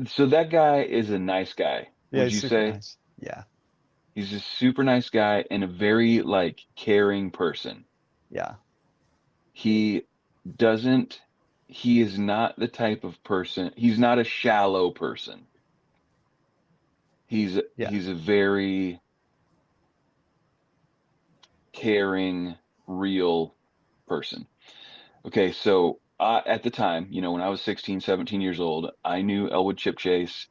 S1: so that guy is a nice guy,
S2: Yeah,
S1: would
S2: he's
S1: you
S2: super
S1: say?
S2: nice. Yeah.
S1: He's a super nice guy and a very like caring person.
S2: Yeah.
S1: He doesn't, he is not the type of person, he's not a shallow person.
S2: Yeah.
S1: He's a very caring, real person. Okay, so at the time, you know, when I was 16, 17 years old, I knew Elwood Chipchase,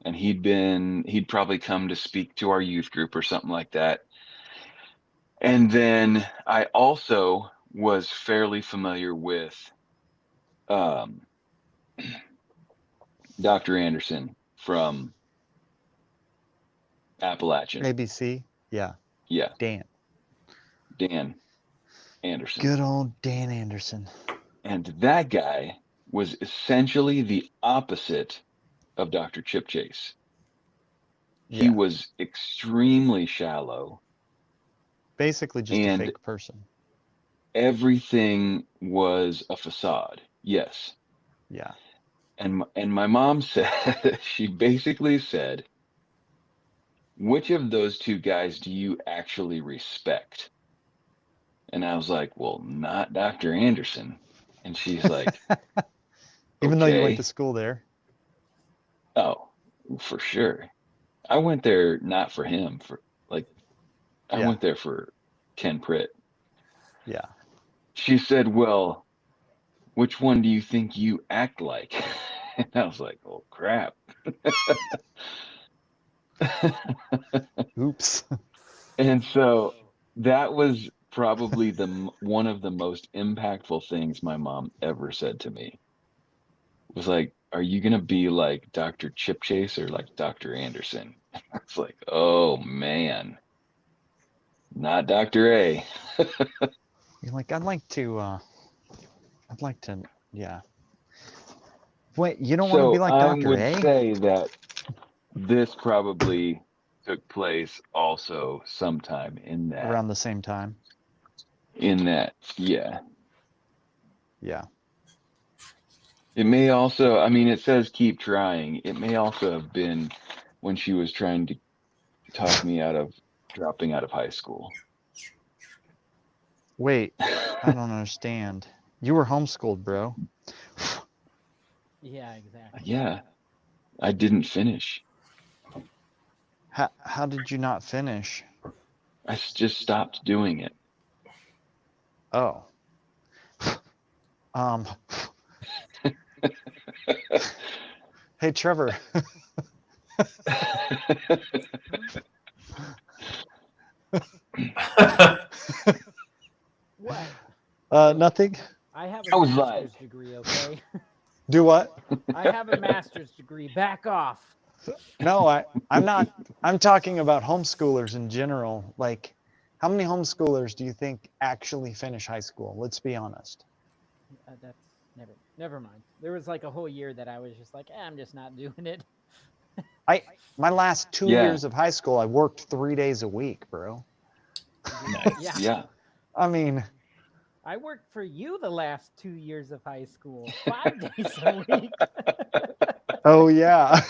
S1: and he'd probably come to speak to our youth group or something like that. And then I also was fairly familiar with um, Dr. Anderson from Appalachian.
S2: ABC. Yeah.
S1: Yeah,
S2: Dan.
S1: Dan Anderson.
S2: Good old Dan Anderson.
S1: And that guy was essentially the opposite of Dr. Chipchase. He
S2: Yeah.
S1: was extremely shallow,
S2: Basically just a
S1: and
S2: fake person.
S1: everything was a facade. Yes.
S2: Yeah.
S1: And my mom said, she basically said, which of those two guys do you actually respect? And I was like, well, not Dr. Anderson. And she's like,
S2: Even though you went to
S1: okay.
S2: school there.
S1: Oh, for sure. I went there not for him, for like, I
S2: Yeah.
S1: went there for Ken Pritt.
S2: Yeah.
S1: She said, well, which one do you think you act like? And I was like, oh, crap.
S2: Oops.
S1: And so that was probably one of the most impactful things my mom ever said to me. Was like, are you gonna be like Dr. Chipchase or like Dr. Anderson? It's like, oh man, not Dr. A.
S2: You're like, I'd like to, yeah. Wait, you don't want to be
S1: So
S2: like
S1: I
S2: Dr.
S1: would
S2: A?
S1: say that this probably took place also sometime
S2: Around the same time.
S1: yeah.
S2: Yeah.
S1: It may also, I mean, it says keep trying. It may also have been when she was trying to talk me out of dropping out of high school.
S2: Wait, I don't understand. You were homeschooled, bro.
S3: Yeah, exactly.
S1: Yeah, I didn't finish.
S2: How did you not finish?
S1: I just stopped doing it.
S2: Oh. Um. Hey, Trevor.
S3: What?
S2: Nothing.
S3: I have
S1: I
S3: a
S1: was
S3: master's
S1: like-
S3: degree, okay?
S2: Do what?
S3: I have a master's degree. Back off.
S2: No, I'm not. I'm talking about homeschoolers in general. Like, how many homeschoolers do you think actually finish high school? Let's be honest.
S3: That's never mind. There was like a whole year that I was just like, I'm just not doing it.
S2: My last 2
S1: Yeah.
S2: years of high school, I worked 3 days a week, bro.
S4: Nice.
S1: Yeah.
S2: I mean,
S3: I worked for you the last 2 years of high school, 5 days a week.
S2: oh yeah.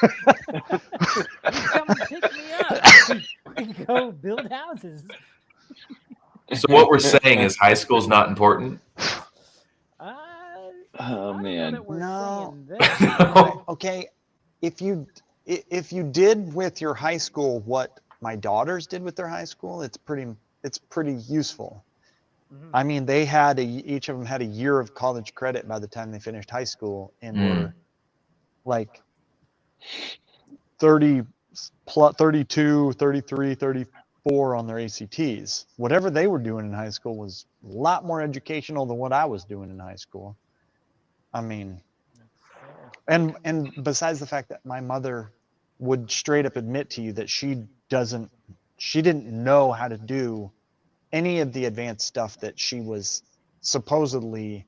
S3: You come and pick me up. We go build houses.
S4: So what we're saying is high school's not important.
S1: Oh
S3: I don't know
S1: man.
S3: that we're
S2: No.
S3: saying this.
S2: Okay, if you did with your high school what my daughters did with their high school, it's pretty useful.
S3: Mhm.
S2: I mean, each of them had a year of college credit by the time they finished high school and were like 30 plus 32, 33, 34 on their ACTs. Whatever they were doing in high school was a lot more educational than what I was doing in high school. I mean,
S3: That's fair.
S2: and besides the fact that my mother would straight up admit to you that she didn't know how to do any of the advanced stuff that she was supposedly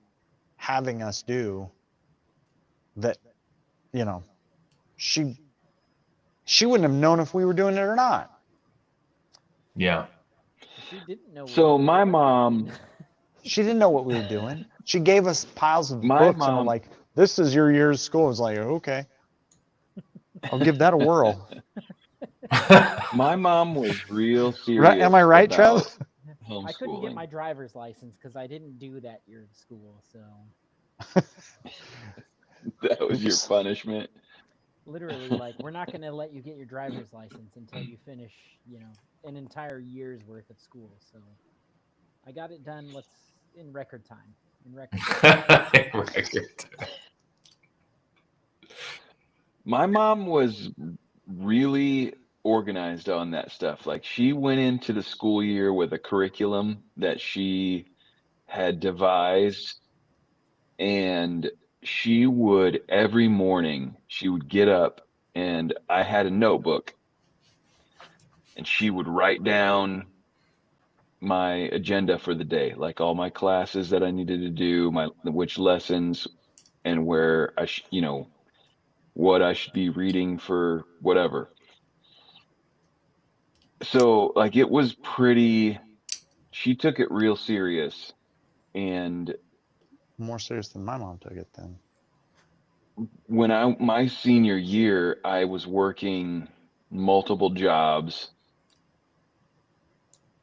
S2: having us do, that you know she She wouldn't have known if we were doing it or not.
S4: Yeah.
S3: She didn't know.
S1: So
S3: what we
S1: my
S3: were
S1: mom,
S3: doing.
S2: She didn't know what we were doing. She gave us piles of
S1: my
S2: books and we're
S1: mom,
S2: like, this is your year's school. I was like, okay, I'll give that a whirl.
S1: my mom was real
S2: Right? Am
S1: serious
S2: I right,
S1: about
S2: Trev?
S3: I couldn't get
S1: homeschooling.
S3: my driver's license because I didn't do that year of school. So
S1: That was your
S2: Oops.
S1: punishment.
S3: literally, like, we're not going to let you get your driver's license until you finish, an entire year's worth of school. So I got it done. In record time. In record time.
S4: Record.
S1: My mom was really organized on that stuff. Like she went into the school year with a curriculum that she had devised, and she would every morning she would get up, and I had a notebook, and she would write down my agenda for the day, like all my classes that I needed to do, my which lessons, and where what I should be reading for whatever. So like it was pretty, she took it real serious. And
S2: More serious than my mom took it then.
S1: when my senior year, I was working multiple jobs,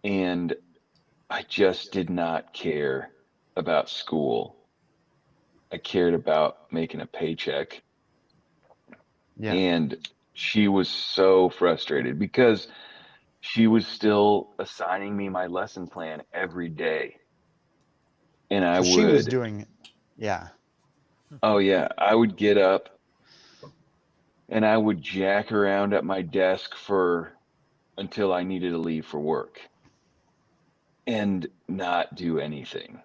S1: and I just did not care about school. I cared about making a paycheck.
S2: Yeah.
S1: And she was so frustrated because she was still assigning me my lesson plan every day. And I
S2: So she was
S1: would,
S2: doing it. Yeah.
S1: oh yeah, I would get up and I would jack around at my desk for until I needed to leave for work and not do anything.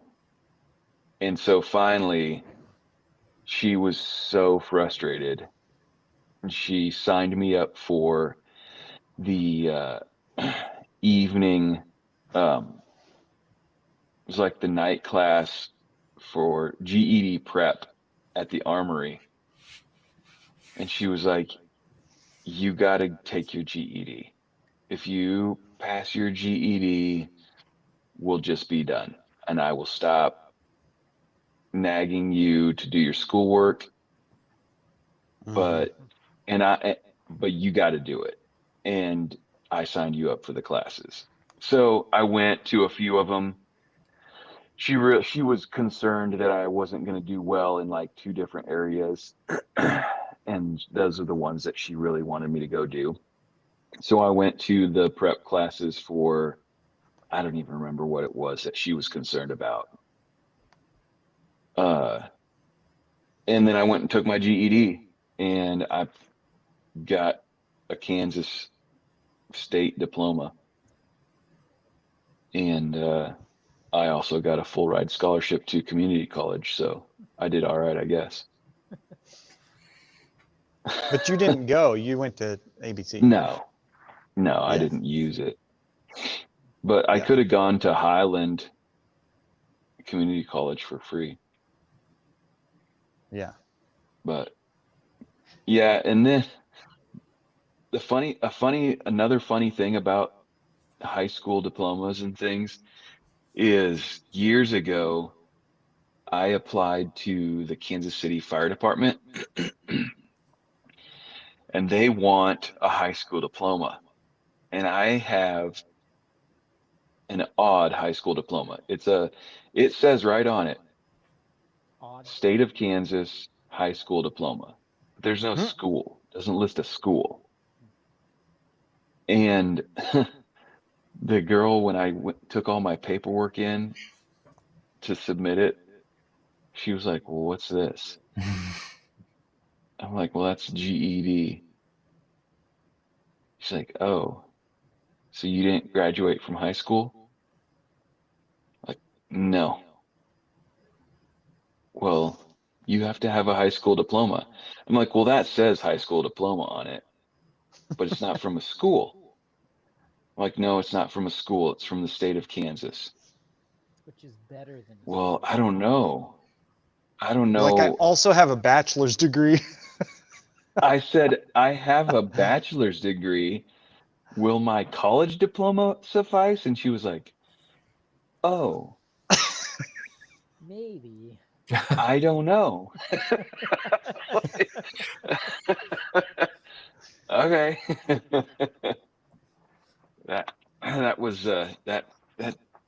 S1: And so finally, she was so frustrated. And she signed me up for the evening, it was like the night class for GED prep at the Armory. And she was like, you got to take your GED. If you pass your GED, we'll just be done. And I will stop nagging you to do your schoolwork,
S2: Mm-hmm.
S1: but and I but you got to do it. And I signed you up for the classes. So I went to a few of them. She was concerned that I wasn't going to do well in like two different areas. And those are the ones that she really wanted me to go do. So I went to the prep classes for, I don't even remember what it was that she was concerned about. Uh, and then I went and took my GED, and I got a Kansas State diploma. And I also got a full ride scholarship to community college. So I did all right, I guess.
S2: But you didn't go. You went to ABC.
S1: No, no, I
S2: Yeah.
S1: didn't use it. But I
S2: Yeah.
S1: could have gone to Highland Community College for free.
S2: Yeah.
S1: But yeah, and then another funny thing about high school diplomas and things is years ago, I applied to the Kansas City Fire Department, and they want a high school diploma. And I have an odd high school diploma. It says right on it,
S3: Odd.
S1: State of Kansas high school diploma. But there's no
S2: Hmm.
S1: school. It doesn't list a school. And the girl, when took all my paperwork in to submit it, she was like, "Well, what's this?" I'm like, "Well, that's GED." She's like, "Oh, so you didn't graduate from high school?" Like, no. Well, you have to have a high school diploma. I'm like, "Well, that says high school diploma on it, but it's not from a school." I'm like, "No, it's not from a school. It's from the state of Kansas."
S3: Which is better than a
S1: Well,
S3: school.
S1: I don't know. I don't
S2: You're like, I
S1: know.
S2: also have a bachelor's degree.
S1: I said, I have a bachelor's degree. Will my college diploma suffice? And she was like, oh,
S3: Maybe.
S1: I don't know. Okay. That was that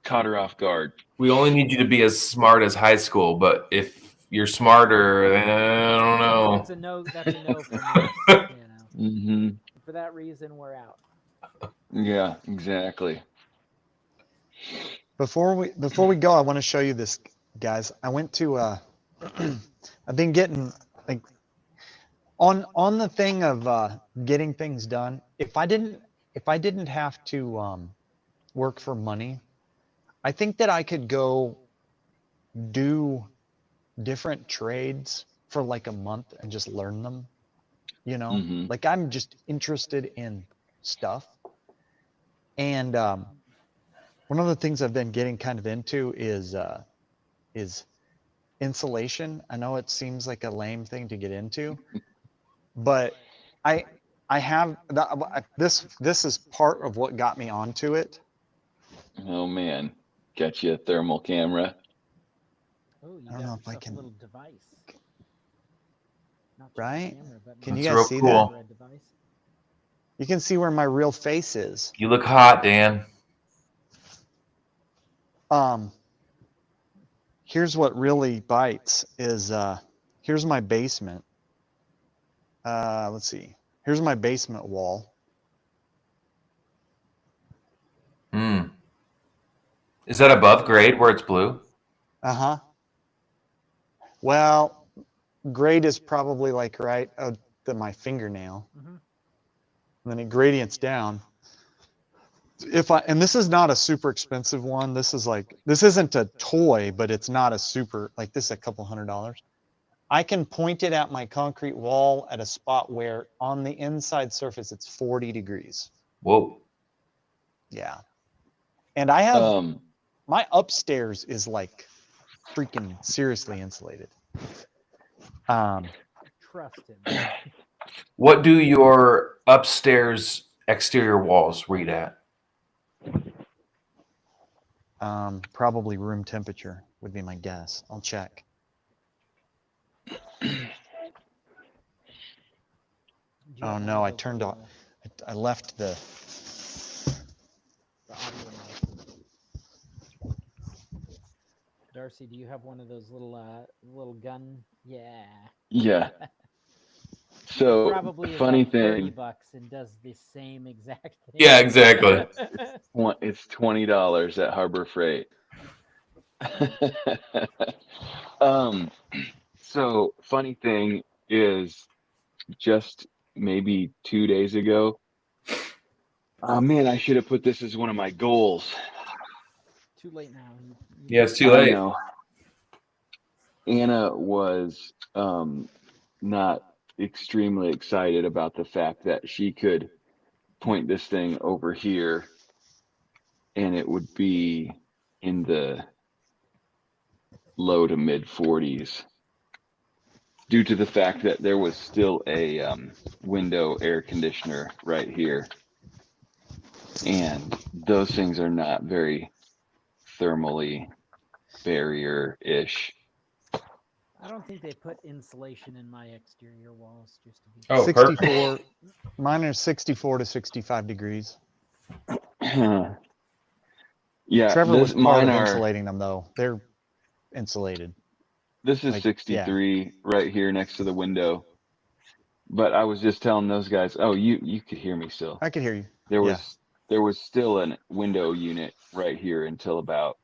S1: caught her off guard.
S4: We only need you to be as smart as high school, but if you're smarter, then I don't know.
S3: That's a no. That's a no for me. You know.
S1: Hmm.
S3: For that reason, we're out.
S1: Yeah, exactly.
S2: Before we go, I want to show you this, guys. I went to I've been getting like on the thing of getting things done. If I didn't have to work for money, I think that I could go do different trades for like a month and just learn them, you know?
S1: Hmm.
S2: Like I'm just interested in stuff. And one of the things I've been getting kind of into is insulation. I know it seems like a lame thing to get into, but I I have this is part of what got me onto it.
S1: Oh man, got you a thermal camera.
S3: Oh, you
S2: I don't
S3: got
S2: know if I
S3: yourself a
S2: can,
S3: little device. Not just
S2: right?
S3: a camera, but
S2: Can
S3: maybe
S2: you
S4: That's
S2: guys
S4: real
S2: see
S3: an
S2: that?
S4: cool.
S3: infrared device.
S2: You can see where my real face is.
S4: You look hot, Dan.
S2: Um, here's what really bites is here's my basement. Let's see. Here's my basement wall.
S4: Hmm. Is that above grade where it's blue?
S2: Uh-huh. Well, grade is probably like right my fingernail.
S3: Mm-hmm.
S2: And then it gradients down. And this is not a super expensive one. This isn't a toy, but it's not a super, like this is a couple $100. I can point it at my concrete wall at a spot where on the inside surface it's 40 degrees.
S4: Whoa.
S2: Yeah. And I have
S1: Um,
S2: my upstairs is like freaking seriously insulated.
S3: Trust him.
S4: What do your upstairs exterior walls read at?
S2: Probably room temperature would be my guess. I'll check.
S3: Do you
S2: Oh
S3: have one
S2: no,
S3: of
S2: I
S3: those
S2: turned off.
S3: little,
S2: I left the.
S3: the audio mic? Darcy, do you have one of those little gun? Yeah.
S1: yeah.
S3: It
S1: So
S3: probably is
S1: funny
S3: like $30
S1: thing,
S3: and does the same exact thing.
S4: Yeah, exactly.
S1: it's $20 at Harbor Freight. um, so funny thing is, just maybe 2 days ago. Oh man, I should have put this as one of my goals.
S3: Too late now. You
S4: Yeah,
S3: did
S4: it's
S3: it.
S4: too
S1: I
S4: late.
S1: know. Anna was not extremely excited about the fact that she could point this thing over here and it would be in the low to mid 40s due to the fact that there was still a window air conditioner right here. And those things are not very thermally barrier-ish.
S3: I don't think they put insulation in my exterior walls, just to be
S4: Oh,
S3: clear.
S4: perfect.
S2: 64. Mine are 64 to 65 degrees.
S1: Yeah,
S2: Trevor was part
S1: mine
S2: of
S1: are.
S2: insulating them though. They're insulated.
S1: This is
S2: Like, yeah.
S1: 63 right here next to the window. But I was just telling those guys, oh, you could hear me still.
S2: I can hear you.
S1: There
S2: Yeah.
S1: was still a window unit right here until about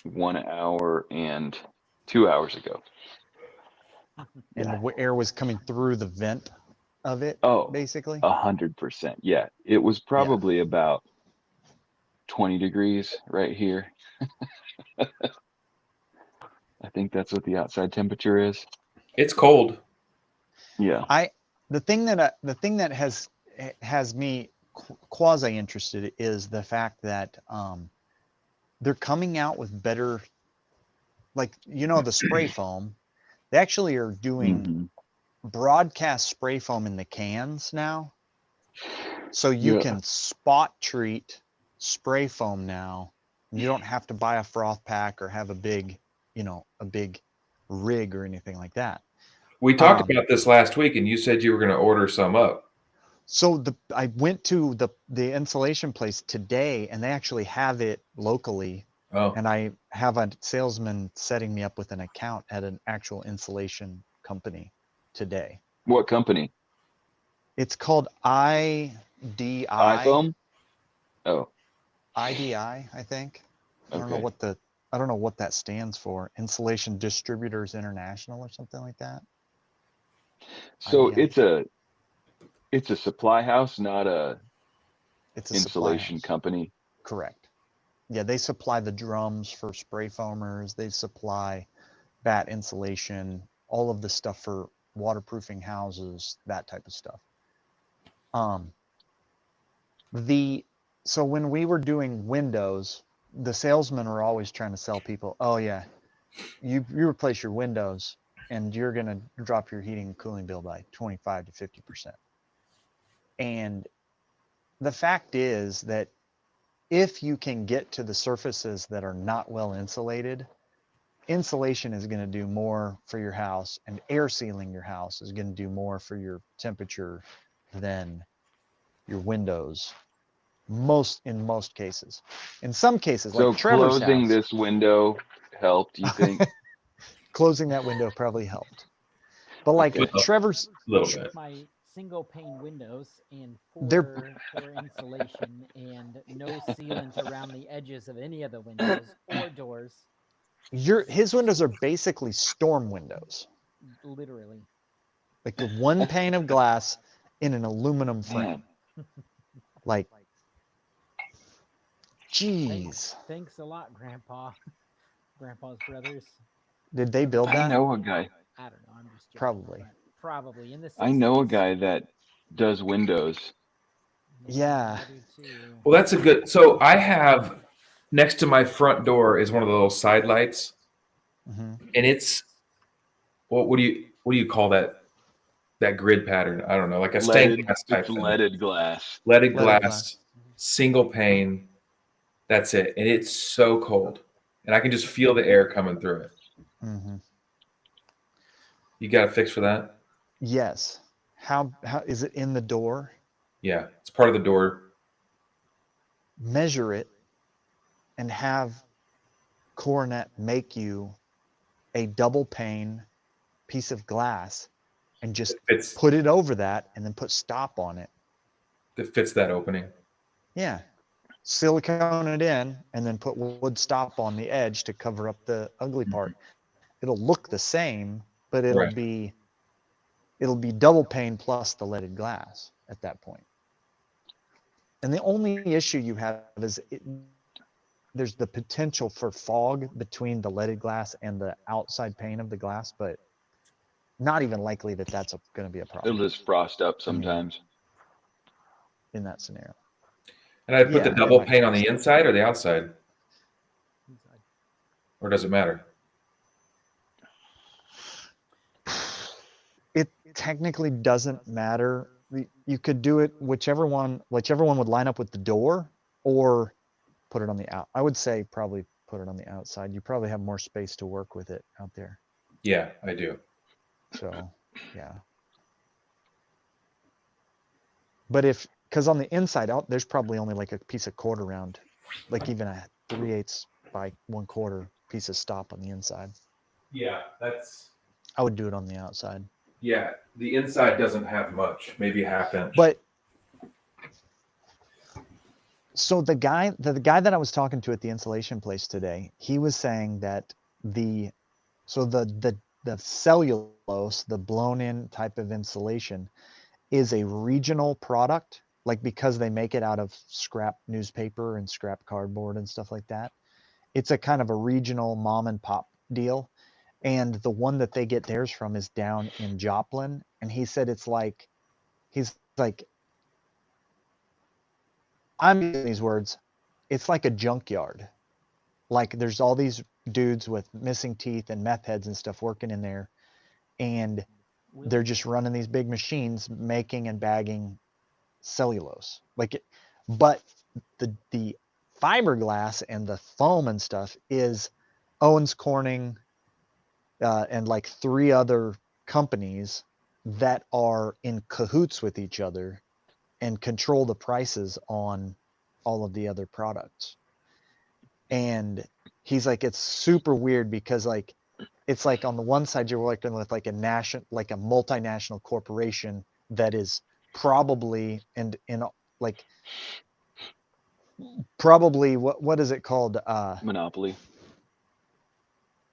S1: 1 hour and 2 hours ago.
S2: And
S1: Yeah.
S2: the air was coming through the vent of it,
S1: Oh,
S2: basically.
S1: 100%. Yeah. It was
S2: Yeah.
S1: probably about 20 degrees right here. I think that's what the outside temperature is.
S4: It's cold.
S1: Yeah.
S2: The thing that has me quasi interested is the fact that they're coming out with better, like the spray foam. They actually are doing
S1: Hmm.
S2: broadcast spray foam in the cans now. So you
S1: Yeah.
S2: can spot treat spray foam now. You don't have to buy a froth pack or have a big, a big rig or anything like that.
S4: We talked
S2: Um,
S4: about this last week, and you said you were going to order some up.
S2: So I went to the insulation place today, and they actually have it locally.
S4: Oh,
S2: And I have a salesman setting me up with an account at an actual insulation company today.
S1: What company?
S2: It's called IDI.
S1: iPhone? Oh,
S2: IDI, I think. I don't know
S1: okay.
S2: what that stands for. Insulation Distributors International or something like that.
S1: So
S2: IDI.
S1: it's a supply house, not a
S2: It's a supply
S1: insulation
S2: house.
S1: company.
S2: Correct. Yeah, they supply the drums for spray foamers. They supply bat insulation, all of the stuff for waterproofing houses, that type of stuff. So when we were doing windows, the salesmen were always trying to sell people, oh yeah, you replace your windows and you're going to drop your heating and cooling bill by 25 to 50%. And the fact is that if you can get to the surfaces that are not well insulated, insulation is going to do more for your house, and air sealing your house is going to do more for your temperature than your windows. In most cases. In some cases, like
S1: So
S2: Trevor's
S1: closing
S2: house,
S1: this window helped, you think?
S2: closing that window probably helped. But like
S1: Okay.
S2: Trevor's,
S4: a little bit.
S3: My single pane windows and
S2: They're-
S3: poor insulation and no sealant around the edges of any of the windows or doors.
S2: his windows are basically storm windows,
S3: Literally.
S2: like the one pane of glass in an aluminum frame.
S1: Man,
S2: Like,
S3: Thanks,
S2: geez,
S3: thanks a lot, Grandpa's brothers.
S2: did they build
S1: I
S2: that?
S1: know a guy.
S3: I don't know. I'm just joking,
S2: Probably.
S3: but probably in the 60s.
S1: I know a guy that does windows.
S2: Yeah.
S3: I do too.
S4: Well, that's a good. So I have next to my front door is one of the little side lights,
S2: Mm-hmm.
S4: and it's what do you call that grid pattern? I don't know, like a stained
S1: Leaded.
S4: glass type
S1: It's
S4: thing.
S1: leaded glass.
S4: Leaded
S2: Leaded
S4: glass,
S2: glass.
S4: single pane. That's it, and it's so cold, and I can just feel the air coming through it.
S2: Mm-hmm.
S4: You got a fix for that?
S2: Yes. How is it in the door?
S4: Yeah, it's part of the door.
S2: Measure it and have Coronet make you a double pane piece of glass and just
S4: Fits
S2: put it over that and then put stop on it.
S4: that fits that opening.
S2: Yeah. Silicone it in and then put wood stop on the edge to cover up the ugly part. It'll look the same, but it'll
S4: Right.
S2: be double pane plus the leaded glass at that point. And the only issue you have is there's the potential for fog between the leaded glass and the outside pane of the glass, but not even likely that that's going to be a problem.
S1: It'll just frost up
S2: I mean,
S1: sometimes.
S2: in that scenario.
S4: And I put
S2: Yeah,
S4: the
S2: it
S4: double
S2: might
S4: pane on the
S2: frost.
S4: inside or the outside,
S3: Inside.
S4: or does it matter?
S2: It technically doesn't matter. You could do it whichever one would line up with the door, or put it on the out. I would say probably put it on the outside. You probably have more space to work with it out there.
S4: Yeah, I do.
S2: So, yeah. But because on the inside out, there's probably only like a piece of quarter round, like even a 3/8 by 1/4 piece of stop on the inside.
S4: Yeah,
S2: I would do it on the outside.
S4: yeah. The inside doesn't have much, maybe a half inch.
S2: But so the guy that I was talking to at the insulation place today, he was saying that the cellulose, the blown in type of insulation, is a regional product, like because they make it out of scrap newspaper and scrap cardboard and stuff like that. It's a kind of a regional mom and pop deal. And the one that they get theirs from is down in Joplin. And he said he's like, I'm using these words, it's like a junkyard. Like there's all these dudes with missing teeth and meth heads and stuff working in there. And they're just running these big machines making and bagging cellulose. But the fiberglass and the foam and stuff is Owens Corning and like 3 other companies that are in cahoots with each other and control the prices on all of the other products. And he's like, it's super weird because like, it's like on the one side you're working with like a multinational corporation that is probably like probably what is it called?
S1: Monopoly.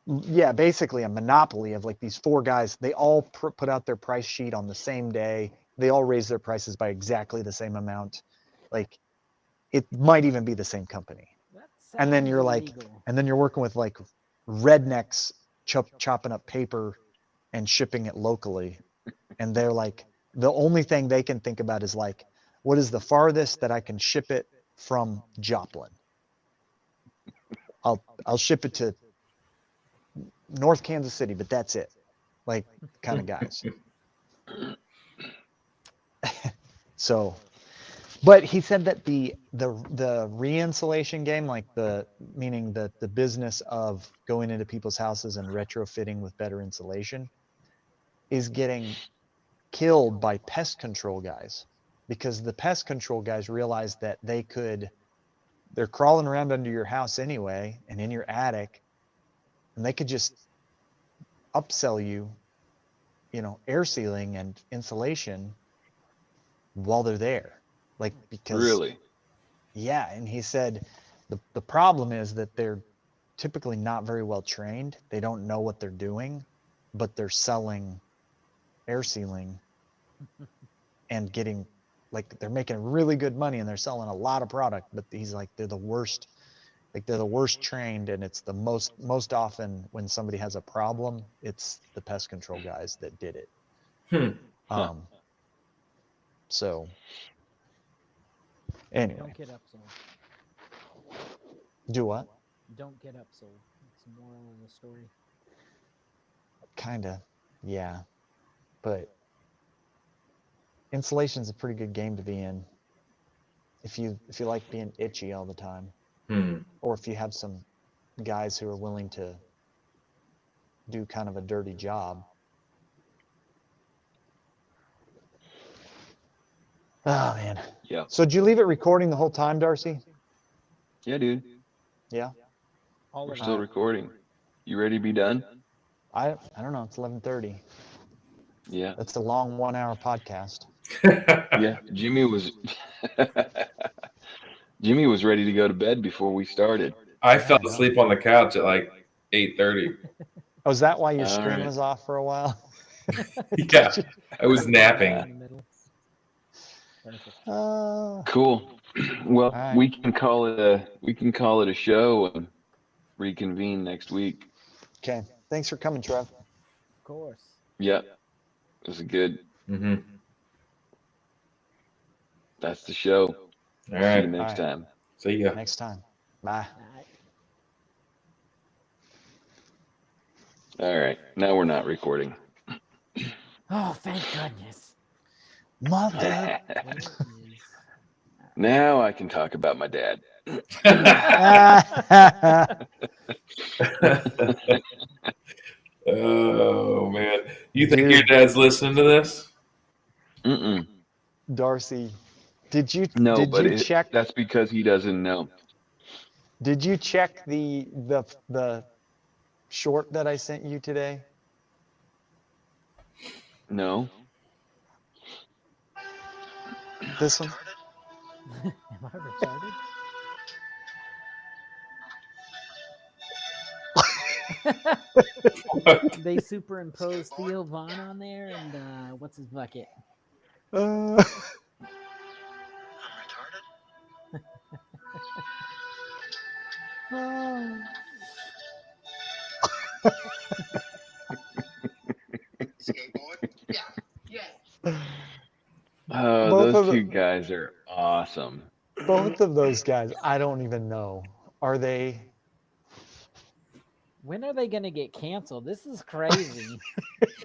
S2: Yeah, basically a monopoly of like these 4 guys. They all put out their price sheet on the same day. They all raise their prices by exactly the same amount. Like it might even be the same company. And then you're like, and then you're working with like rednecks chopping up paper and shipping it locally. And they're like, the only thing they can think about is like, what is the farthest that I can ship it from Joplin? I'll ship it to North Kansas City, but that's it. Like kind of guys. So, but he said that the re-insulation game, like meaning the business of going into people's houses and retrofitting with better insulation, is getting killed by pest control guys, because the pest control guys realized that they're crawling around under your house anyway and in your attic, and they could just upsell you, air sealing and insulation while they're there. Like, because
S1: Really?
S2: yeah, and he said the problem is that they're typically not very well trained. They don't know what they're doing, but they're selling air sealing and getting, like, they're making really good money and they're selling a lot of product, but he's like, they're the worst. Like, they're the worst trained, and it's the most often when somebody has a problem, it's the pest control guys that did it.
S1: Huh.
S2: So anyway,
S3: Don't get upsold.
S2: do what?
S3: Don't get upsold. It's the moral of the story.
S2: Kinda, yeah, but insulation's a pretty good game to be in if you like being itchy all the time, or if you have some guys who are willing to do kind of a dirty job. Oh man.
S1: Yeah.
S2: So did you leave it recording the whole time, Darcy?
S1: Yeah, dude.
S2: Yeah.
S3: All
S1: We're
S3: of
S1: still
S3: it.
S1: recording. You ready to be done?
S2: I don't know. It's 11:30.
S1: Yeah.
S2: That's a long 1-hour podcast.
S1: Yeah. Jimmy was ready to go to bed before we started.
S4: I fell asleep on the couch at like 8:30.
S2: Oh, is that why your
S1: All
S2: screen
S1: right.
S2: was off for a while?
S4: Yeah, I was napping.
S3: In the middle. Perfect.
S1: Cool. Well,
S2: All right.
S1: we can call it a show and reconvene next week.
S2: Okay. Thanks for coming, Trev.
S3: Of course.
S1: Yep. It was good.
S4: Mm-hmm.
S1: That's the show.
S4: All
S1: See you
S4: right.
S1: next
S2: All right.
S1: time.
S4: See ya.
S2: Next time. Bye.
S1: All right. Now we're not recording.
S3: Oh, thank goodness.
S2: Mother.
S3: It is.
S1: Now I can talk about my dad.
S4: Oh man, you think
S2: Dude.
S4: your dad's listening to this?
S1: Mm-mm.
S2: Darcy, did you
S1: No, but
S2: check?
S1: that's because he doesn't know.
S2: Did you check the short that I sent you today?
S1: No.
S2: This one?
S3: Am I retarded? They superimposed Theo Vaughn on there, and what's his bucket?
S2: I'm retarded.
S1: Oh,
S2: Both
S1: those
S2: of
S1: two
S2: the-
S1: guys are awesome.
S2: Both of those guys, I don't even know. Are they
S3: When are they going to get canceled? This is crazy.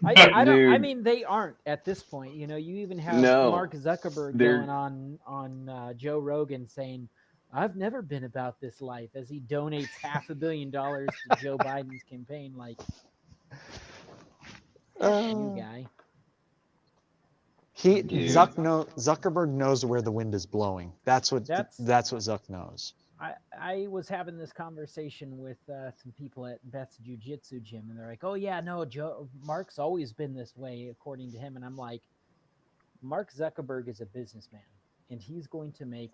S3: I don't. I
S1: Dude.
S3: mean, they aren't at this point. You know, you even have
S1: No,
S3: Mark Zuckerberg
S1: they're
S3: going on Joe Rogan saying, "I've never been about this life," as he donates $500 million to Joe Biden's campaign. Like, F you, guy.
S2: He
S1: Dude.
S2: Zuckerberg knows where the wind is blowing. That's what Zuck knows.
S3: I was having this conversation with some people at Beth's Jiu-Jitsu gym, and they're like, "Oh yeah, no, Mark's always been this way, according to him." And I'm like, Mark Zuckerberg is a businessman, and he's going to make